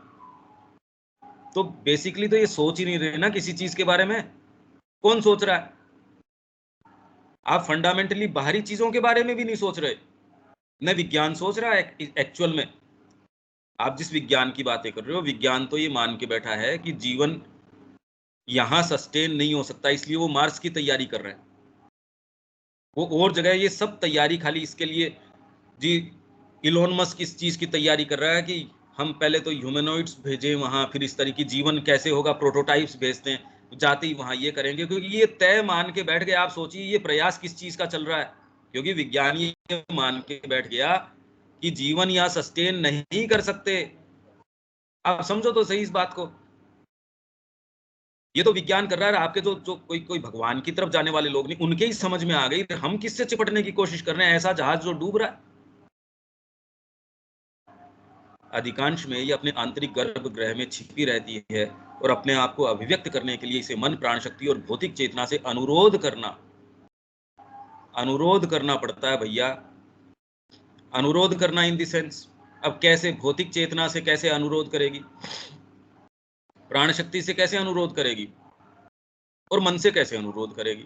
तो बेसिकली तो ये सोच ही नहीं रहे ना किसी चीज के बारे में। कौन सोच रहा है? आप फंडामेंटली बाहरी चीजों के बारे में भी नहीं सोच रहे, न विज्ञान सोच रहा है एक्चुअल में। आप जिस विज्ञान की बातें कर रहे हो, विज्ञान तो ये मान के बैठा है कि जीवन यहां सस्टेन नहीं हो सकता, इसलिए वो मार्स की तैयारी कर रहे हैं। वो और जगह ये सब तैयारी खाली इसके लिए, जी, इलोन मस्क इस चीज की तैयारी कर रहा है कि हम पहले तो ह्यूमनॉइड्स भेजें वहां, फिर इस तरह की जीवन कैसे होगा, प्रोटोटाइप्स भेजते हैं, जाते ही वहां ये करेंगे, क्योंकि ये तय मान के बैठ गए। आप सोचिए ये प्रयास किस चीज का चल रहा है, क्योंकि विज्ञान ये मान के बैठ गया कि जीवन यहाँ सस्टेन नहीं कर सकते। आप समझो तो सही इस बात को। ये तो विज्ञान कर रहा है, आपके जो जो कोई कोई भगवान की तरफ जाने वाले लोग नहीं, उनके ही समझ में आ गई। हम किससे चिपटने की कोशिश कर रहे हैं? ऐसा जहाज जो डूब रहा है। अधिकांश में ये अपने आंतरिक गर्भगृह में छिपी रहती है, और अपने आप को अभिव्यक्त करने के लिए इसे मन, प्राण शक्ति और भौतिक चेतना से अनुरोध करना पड़ता है भैया। अनुरोध करना इन द सेंस, अब कैसे भौतिक चेतना से कैसे अनुरोध करेगी, प्राण शक्ति से कैसे अनुरोध करेगी, और मन से कैसे अनुरोध करेगी?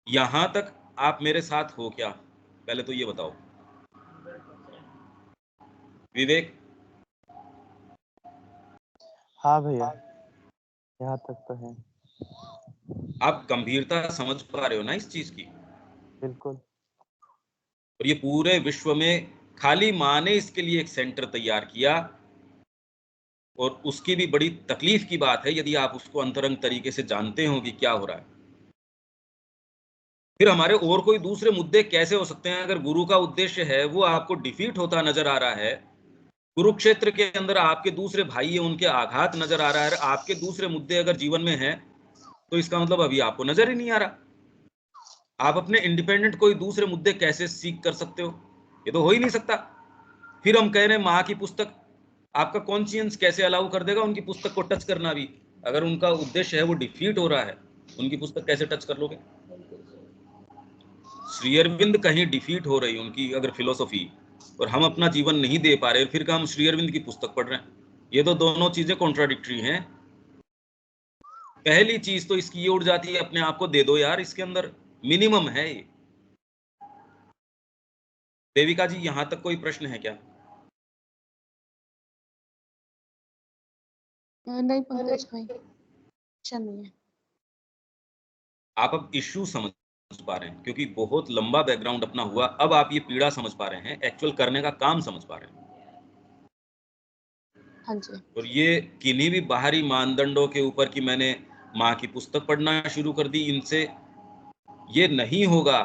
यहां तक आप मेरे साथ हो क्या, पहले तो ये बताओ विवेक। हाँ भैया, यहाँ तक तो है। आप गंभीरता समझ पा रहे हो ना इस चीज की? बिल्कुल। और ये पूरे विश्व में खाली माँ ने इसके लिए एक सेंटर तैयार किया, और उसकी भी बड़ी तकलीफ की बात है यदि आप उसको अंतरंग तरीके से जानते हो कि क्या हो रहा है। फिर हमारे और कोई दूसरे मुद्दे कैसे हो सकते हैं अगर गुरु का उद्देश्य है वो आपको डिफीट होता नजर आ रहा है, कुरुक्षेत्र के अंदर आपके दूसरे भाई है उनके आघात नजर आ रहा है, आपके दूसरे मुद्दे अगर जीवन में हैं, तो इसका मतलब अभी आपको नजर ही नहीं आ रहा। आप अपने इंडिपेंडेंट कोई दूसरे मुद्दे कैसे सीख कर सकते हो? ये तो हो ही नहीं सकता। फिर हम कह रहे हैं माँ की पुस्तक, आपका कॉन्शियंस कैसे अलाउ कर देगा उनकी पुस्तक को टच करना भी? अगर उनका उद्देश्य है वो डिफीट हो रहा है, उनकी पुस्तक कैसे टच कर लोगे? श्री अरविंद कहीं डिफीट हो रही उनकी अगर फिलोसॉफी, और हम अपना जीवन नहीं दे पा रहे, फिर का हम श्री अरविंद की पुस्तक पढ़ रहे हैं। ये तो दोनों चीजें कॉन्ट्राडिक्टरी हैं। पहली चीज तो इसकी ये उड़ जाती है, अपने आप को दे दो यार, इसके अंदर मिनिमम है ये। देविका जी, यहां तक कोई प्रश्न है क्या? नहीं पंकज भाई, अच्छा नहीं है। आप अब इश्यू समझ पा रहे हैं, क्योंकि बहुत लंबा बैकग्राउंड अपना हुआ, अब आप ये पीड़ा समझ पा रहे हैं, एक्चुअल करने का काम समझ पा रहे हैं। हाँ जी। और ये किन्हीं भी बाहरी मानदंडों के ऊपर कि मैंने माँ की पुस्तक पढ़ना शुरू कर दी, इनसे ये नहीं होगा।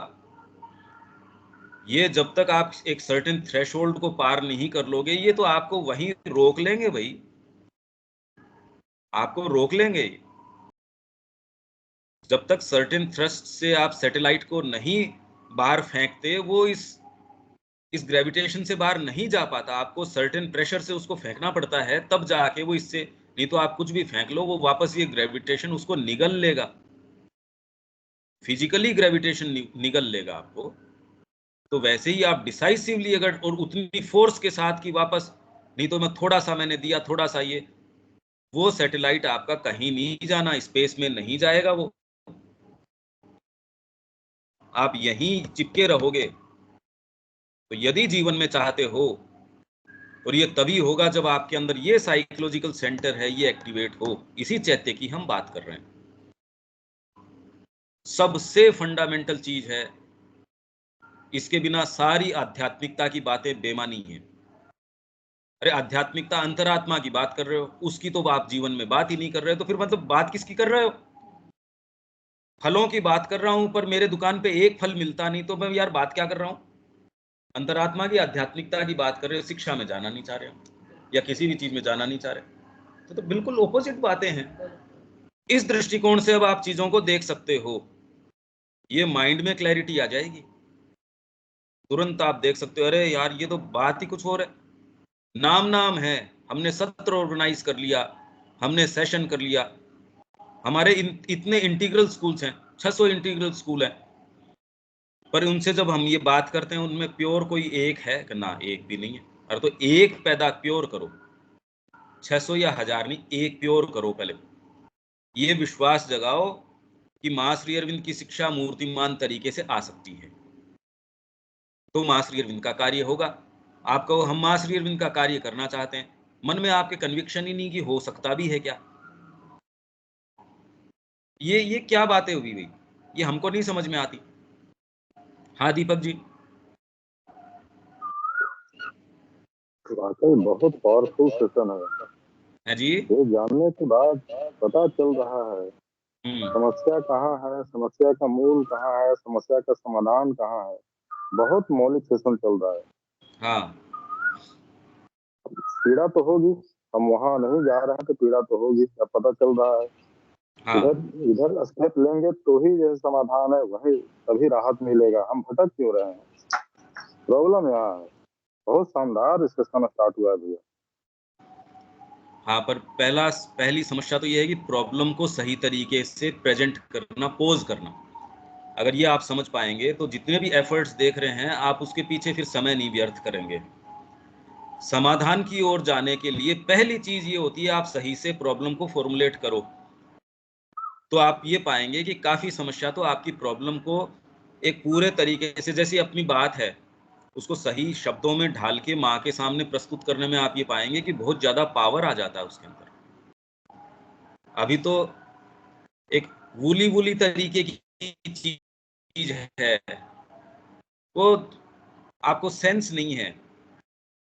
ये जब तक आप एक सर्टेन थ्रेशोल्ड को पार नहीं कर लोगे, ये तो आपको वहीं रोक लेंगे भाई, आपको रोक लेंगे। जब तक सर्टेन थ्रस्ट से आप सैटेलाइट को नहीं बाहर फेंकते, वो इस ग्रेविटेशन से बाहर नहीं जा पाता। आपको सर्टेन प्रेशर से उसको फेंकना पड़ता है, तब जाके वो इससे, नहीं तो आप कुछ भी फेंक लो वो वापस ये ग्रेविटेशन उसको निगल लेगा, फिजिकली ग्रेविटेशन निगल लेगा आपको। तो वैसे ही आप डिसाइसिवली अगर और उतनी फोर्स के साथ कि वापस, नहीं तो मैं थोड़ा सा मैंने दिया, थोड़ा सा ये, वो सैटेलाइट आपका कहीं नहीं जाना, स्पेस में नहीं जाएगा वो, आप यहीं चिपके रहोगे। तो यदि जीवन में चाहते हो, और ये तभी होगा जब आपके अंदर ये साइकोलॉजिकल सेंटर है ये एक्टिवेट हो, इसी चैत्य की हम बात कर रहे हैं। सबसे फंडामेंटल चीज है, इसके बिना सारी आध्यात्मिकता की बातें बेमानी है। अरे आध्यात्मिकता अंतरात्मा की बात कर रहे हो, उसकी तो आप जीवन में बात ही नहीं कर रहे हो, तो फिर मतलब बात किसकी कर रहे हो? फलों की बात कर रहा हूं, पर मेरे दुकान पे एक फल मिलता नहीं, तो मैं यार बात क्या कर रहा हूं? अंतरात्मा की आध्यात्मिकता की बात कर रहे हो, शिक्षा में जाना नहीं चाह रहे हो या किसी भी चीज में जाना नहीं चाह रहे, तो बिल्कुल ओपोजिट बातें हैं। इस दृष्टिकोण से अब आप चीजों को देख सकते हो, ये माइंड में क्लैरिटी आ जाएगी, तुरंत आप देख सकते हो अरे यार ये तो बात ही कुछ और है। नाम नाम है, हमने सत्र ऑर्गेनाइज कर लिया, हमने सेशन कर लिया, हमारे इतने इंटीग्रल स्कूल्स हैं, 600 इंटीग्रल स्कूल हैं, पर उनसे जब हम ये बात करते हैं उनमें प्योर कोई एक है कि ना? एक भी नहीं है। अरे तो एक पैदा प्योर करो, 600 या 1000 नहीं, एक प्योर करो पहले। ये विश्वास जगाओ कि मां श्री अरविंद की शिक्षा मूर्तिमान तरीके से आ सकती है, तो मां श्री अरविंद का कार्य होगा। आप कहो हम मां श्री अरविंद का कार्य करना चाहते हैं, मन में आपके कन्विक्शन ही नहीं कि हो सकता भी है क्या? ये क्या बातें हुई भाई, ये हमको नहीं समझ में आती। हाँ दीपक जी। वाकई बहुत पावरफुल सेशन है। है जी। ये जानने के बाद पता चल रहा है समस्या कहाँ है, समस्या का मूल कहाँ है, समस्या का समाधान कहाँ है। बहुत मौलिक सेशन चल रहा है। हाँ पीड़ा तो होगी, हम वहाँ नहीं जा रहे हैं तो पीड़ा तो होगी, अब पता चल रहा है। हाँ इधर इधर स्टेप लेंगे तो ही जो समाधान है वही, तभी राहत मिलेगा। हम भटक क्यों रहे हैं? प्रॉब्लम यहाँ है। बहुत शानदार सेशन स्टार्ट हुआ है भैया। हाँ, पर पहली समस्या तो ये है कि प्रॉब्लम को सही तरीके से प्रेजेंट करना, पोज करना। अगर ये आप समझ पाएंगे तो जितने भी एफर्ट्स देख रहे हैं आप उसके पीछे फिर समय नहीं व्यर्थ करेंगे। समाधान की ओर जाने के लिए पहली चीज ये होती है आप सही से प्रॉब्लम को फॉर्मुलेट करो, तो आप ये पाएंगे कि काफी समस्या तो आपकी प्रॉब्लम को एक पूरे तरीके से, जैसी अपनी बात है उसको सही शब्दों में ढाल के माँ के सामने प्रस्तुत करने में आप ये पाएंगे कि बहुत ज्यादा पावर आ जाता है उसके अंदर। अभी तो एक वूली वूली तरीके की चीज है, वो आपको सेंस नहीं है,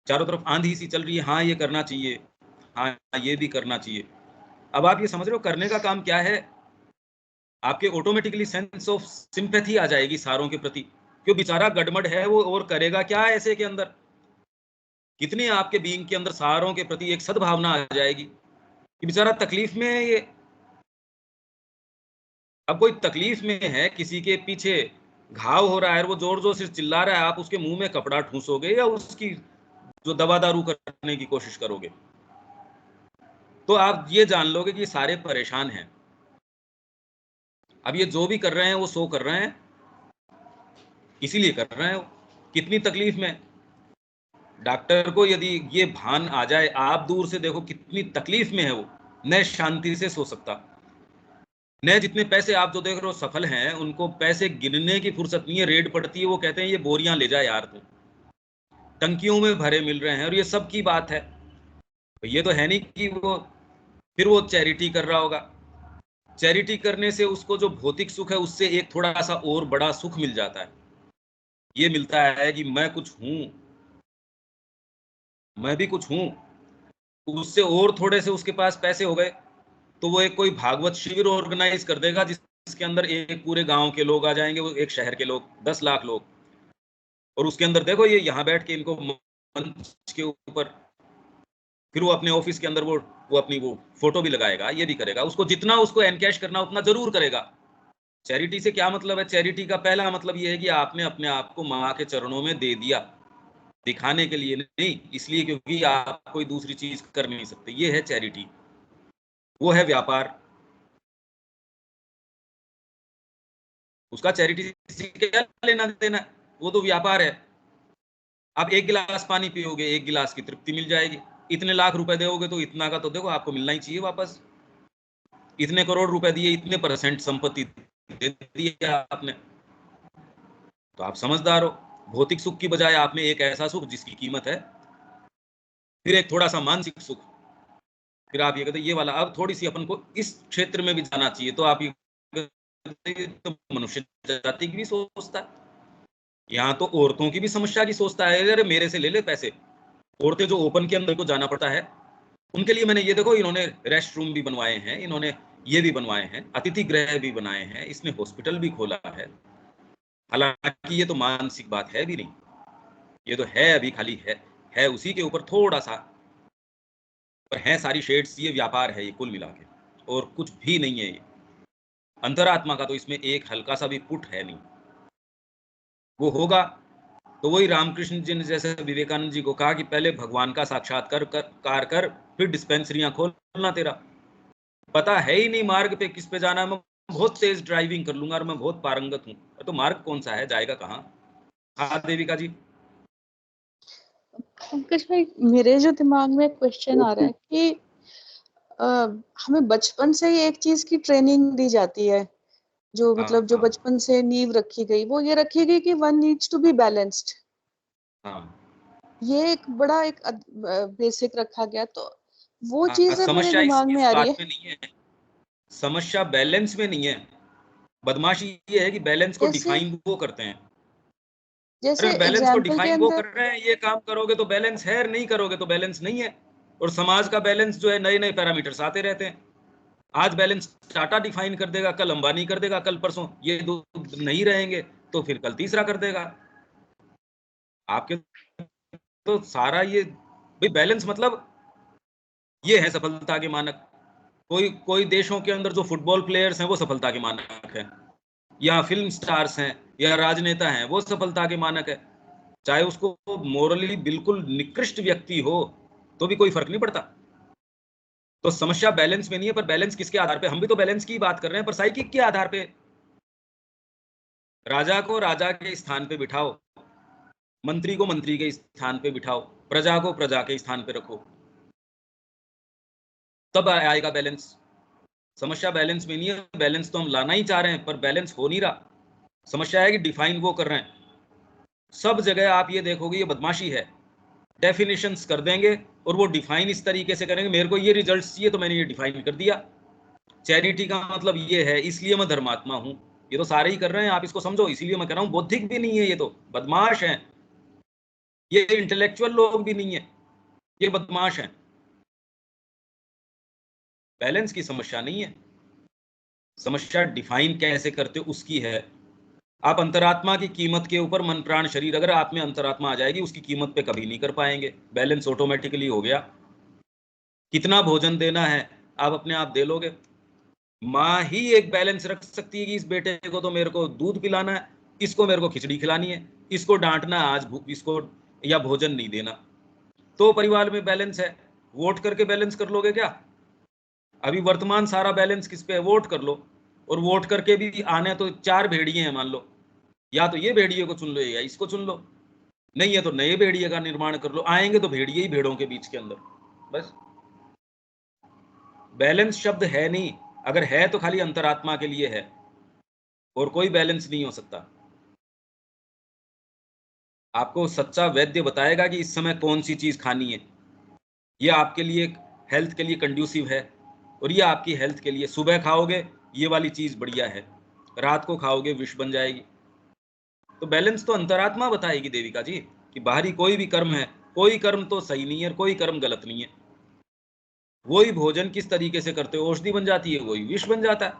चारों तरफ आंधी सी चल रही है, हाँ ये करना चाहिए, हाँ ये भी करना चाहिए। अब आप ये समझ रहे हो करने का काम क्या है, आपके ऑटोमेटिकली सेंस ऑफ सिंपैथी आ जाएगी सारों के प्रति, क्यों बेचारा गड़मड़ है वो और करेगा क्या ऐसे के अंदर, कितने आपके बीइंग के अंदर सारों के प्रति एक सद्भावना आ जाएगी कि बेचारा तकलीफ में है ये। अब कोई तकलीफ में है, किसी के पीछे घाव हो रहा है, वो जोर जोर से चिल्ला रहा है, आप उसके मुंह में कपड़ा ठूसोगे या उसकी जो दवा दारू करने की कोशिश करोगे? तो आप ये जान लोगे कि सारे परेशान हैं। अब ये जो भी कर रहे हैं वो सो कर रहे हैं, इसीलिए कर रहे हैं वो, कितनी तकलीफ में। डॉक्टर को यदि ये भान आ जाए, आप दूर से देखो कितनी तकलीफ में है वो, न शांति से सो सकता, न जितने पैसे आप जो देख रहे हो सफल हैं, उनको पैसे गिनने की फुर्सत नहीं है, रेड पड़ती है, वो कहते हैं ये बोरियां ले जा यार, तू टंकियों में भरे मिल रहे हैं, और ये सब की बात है। तो ये तो है नहीं कि वो फिर वो चैरिटी कर रहा होगा, चैरिटी करने से उसको जो भौतिक सुख है उससे एक थोड़ा सा और बड़ा सुख मिल जाता है, ये मिलता है कि मैं कुछ हूं, मैं भी कुछ हूं। उससे और थोड़े से उसके पास पैसे हो गए तो वो एक कोई भागवत शिविर ऑर्गेनाइज कर देगा जिसके अंदर एक पूरे गांव के लोग आ जाएंगे, वो एक शहर के लोग, 10 लाख लोग, और उसके अंदर देखो ये यहाँ बैठ के इनको मंच के ऊपर, फिर वो अपने ऑफिस के अंदर वो अपनी वो फोटो भी लगाएगा, ये भी करेगा, उसको जितना उसको एनकैश करना उतना जरूर करेगा। चैरिटी से क्या मतलब है? चैरिटी का पहला मतलब ये है कि आपने अपने आप को माँ के चरणों में दे दिया, दिखाने के लिए नहीं, इसलिए क्योंकि आप कोई दूसरी चीज कर नहीं सकते, ये है चैरिटी। वो है व्यापार, उसका चैरिटी से क्या लेना देना, वो तो व्यापार है। आप एक गिलास पानी पियोगे, एक गिलास की तृप्ति मिल जाएगी, इतने लाख रुपए दोगे तो इतना का तो देखो आपको मिलना ही चाहिए वापस, इतने करोड़ रुपए दिए, इतने % संपत्ति दे दी आपने, तो आप समझदार हो। भौतिक सुख की बजाय आपने एक ऐसा सुख जिसकी कीमत है, फिर एक थोड़ा सा मानसिक सुख, फिर आप ये कहते ये वाला, अब थोड़ी सी अपन को इस क्षेत्र में भी जाना चाहिए, तो आप ये तो मनुष्य जाति की भी सोचता है, यहाँ तो औरतों की भी समस्या की सोचता है, अरे मेरे से ले ले पैसे। औरतें जो ओपन के अंदर को जाना पड़ता है, उनके लिए मैंने ये देखो, इन्होंने रेस्ट रूम भी बनवाए हैं, इन्होंने ये भी बनवाए हैं, अतिथि गृह भी बनाए हैं, इसने हॉस्पिटल भी खोला है। हालांकि ये तो मानसिक बात है भी नहीं, ये तो है अभी खाली है उसी के ऊपर थोड़ा सा, पर है सारी शेड्स, ये व्यापार है ये कुल मिला के, और कुछ भी नहीं है ये। अंतरात्मा का तो इसमें एक हल्का सा भी पुट है नहीं। वो होगा तो वही रामकृष्ण जी ने जैसे विवेकानंद जी को कहा कि पहले भगवान का साक्षात्कार कर, फिर डिस्पेंसरियां खोलना, तेरा पता है ही नहीं मार्ग पे किस पे जाना है। मैं बहुत तेज ड्राइविंग कर लूंगा और मैं बहुत पारंगत हूँ, तो मार्ग कौन सा है, जाएगा कहाँ? हाँ देविका जी। पंकज भाई, मेरे जो दिमाग में क्वेश्चन आ रहा है कि हमें बचपन से ही एक चीज की ट्रेनिंग दी जाती है, जो मतलब जो बचपन से नींव रखी गई, वो ये रखी गई कि one needs to be balanced. ये एक बड़ा एक बेसिक रखा गया, तो वो चीजें मेरे दिमाग में आ रही है। नहीं है, समस्या बैलेंस में नहीं है, बदमाशी ये है कि बैलेंस को डिफाइन वो करते हैं, जैसे बैलेंस को डिफाइन वो अंदर कर रहे हैं, ये काम करोगे तो बैलेंस है, नहीं करोगे तो बैलेंस नहीं है। और समाज का बैलेंस जो है, नए नए पैरामीटर्स आते रहते हैं, आज बैलेंस टाटा डिफाइन कर देगा, कल अंबानी कर देगा, कल परसों ये दो नहीं रहेंगे तो फिर कल तीसरा कर देगा। आपके तो सारा ये भाई बैलेंस मतलब ये है सफलता के मानक। कोई देशों के अंदर जो फुटबॉल प्लेयर्स हैं वो सफलता के मानक है, या फिल्म स्टार्स हैं या राजनेता हैं वो सफलता के मानक है, चाहे उसको मोरली बिल्कुल निकृष्ट व्यक्ति हो तो भी कोई फर्क नहीं पड़ता। तो समस्या बैलेंस में नहीं है, पर बैलेंस किसके आधार पे? हम भी तो बैलेंस की बात कर रहे हैं, पर साइकिक के आधार पे। राजा को राजा के स्थान पे बिठाओ, मंत्री को मंत्री के स्थान पे बिठाओ, प्रजा को प्रजा के स्थान पे रखो, तब आएगा बैलेंस। समस्या बैलेंस में नहीं है, बैलेंस तो हम लाना ही चाह रहे हैं पर बैलेंस हो नहीं रहा। समस्या है कि डिफाइन वो कर रहे हैं, सब जगह आप ये देखोगे ये बदमाशी है, डेफिनेशंस कर देंगे और वो डिफाइन इस तरीके से करेंगे, मेरे को ये रिजल्ट्स चाहिए तो मैंने ये डिफाइन कर दिया। चैरिटी का मतलब ये है, इसलिए मैं धर्मात्मा हूं, ये तो सारे ही कर रहे हैं, आप इसको समझो। इसीलिए मैं कह रहा हूँ बौद्धिक भी नहीं है, ये तो बदमाश हैं, ये इंटेलेक्चुअल लोग भी नहीं है, ये बदमाश हैं। बैलेंस की समस्या नहीं है, समस्या डिफाइन कैसे करते हो उसकी है। आप अंतरात्मा की कीमत के ऊपर मन प्राण शरीर, अगर आप में अंतरात्मा आ जाएगी उसकी कीमत पे कभी नहीं कर पाएंगे। बैलेंस ऑटोमेटिकली हो गया। कितना भोजन देना है आप अपने आप दे लोगे। माँ ही एक बैलेंस रख सकती है कि इस बेटे को तो मेरे को दूध पिलाना है, इसको मेरे को खिचड़ी खिलानी है, इसको डांटना आज, इसको या भोजन नहीं देना। तो परिवार में बैलेंस है। वोट करके बैलेंस कर लोगे क्या? अभी वर्तमान सारा बैलेंस किस पे है? वोट कर लो। और वोट करके भी आने तो 4 भेड़िए हैं मान लो, या तो ये भेड़िए को चुन लो या इसको चुन लो, नहीं है तो नए भेड़िए का निर्माण कर लो। आएंगे तो भेड़िए ही भेड़ों के बीच के अंदर। बस बैलेंस शब्द है नहीं, अगर है तो खाली अंतरात्मा के लिए है, और कोई बैलेंस नहीं हो सकता। आपको सच्चा वैद्य बताएगा कि इस समय कौन सी चीज खानी है, ये आपके लिए हेल्थ के लिए कंड्यूसिव है, और ये आपकी हेल्थ के लिए, सुबह खाओगे ये वाली चीज बढ़िया है, रात को खाओगे विष बन जाएगी। तो बैलेंस तो अंतरात्मा बताएगी देविका जी, कि बाहरी कोई भी कर्म है, कोई कर्म तो सही नहीं है, कोई कर्म गलत नहीं है। वही भोजन किस तरीके से करते हो, औषधि बन जाती है, वही विष बन जाता है।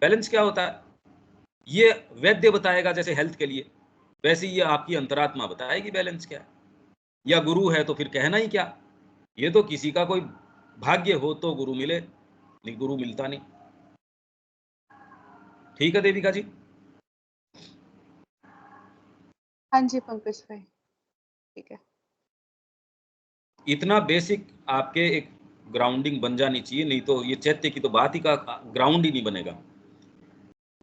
बैलेंस क्या होता है ये वैद्य बताएगा, जैसे हेल्थ के लिए, वैसे ये आपकी अंतरात्मा बताएगी बैलेंस क्या है। या गुरु है तो फिर कहना ही क्या, ये तो किसी का कोई भाग्य हो तो गुरु मिले, नहीं गुरु मिलता नहीं। ठीक है देविका जी? हाँ जी पंकज भाई, ठीक है। इतना बेसिक आपके एक ग्राउंडिंग बन जानी चाहिए, नहीं तो ये चैत्य की तो बात ही का ग्राउंड ही नहीं बनेगा।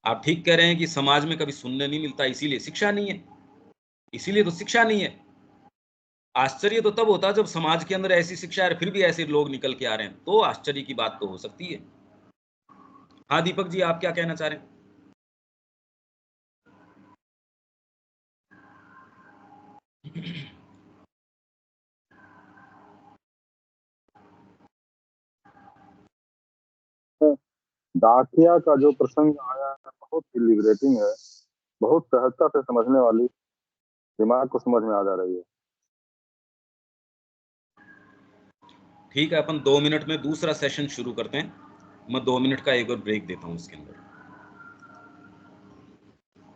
आप ठीक कह रहे हैं कि समाज में कभी सुनने नहीं मिलता, इसीलिए शिक्षा नहीं है, इसीलिए तो शिक्षा नहीं है। आश्चर्य तो तब होता जब समाज के अंदर ऐसी शिक्षा है फिर भी ऐसे लोग निकल के आ रहे हैं, तो आश्चर्य की बात तो हो सकती है। हाँ दीपक जी, आप क्या कहना चाह रहे हैं? डाकिया का जो प्रसंग आया है बहुत ही लिबरेटिंग है, बहुत सहजता से समझने वाली, दिमाग को समझ में आ जा रही है। ठीक है, अपन 2 मिनट में दूसरा सेशन शुरू करते हैं। मैं 2 मिनट का एक और ब्रेक देता हूँ इसके अंदर।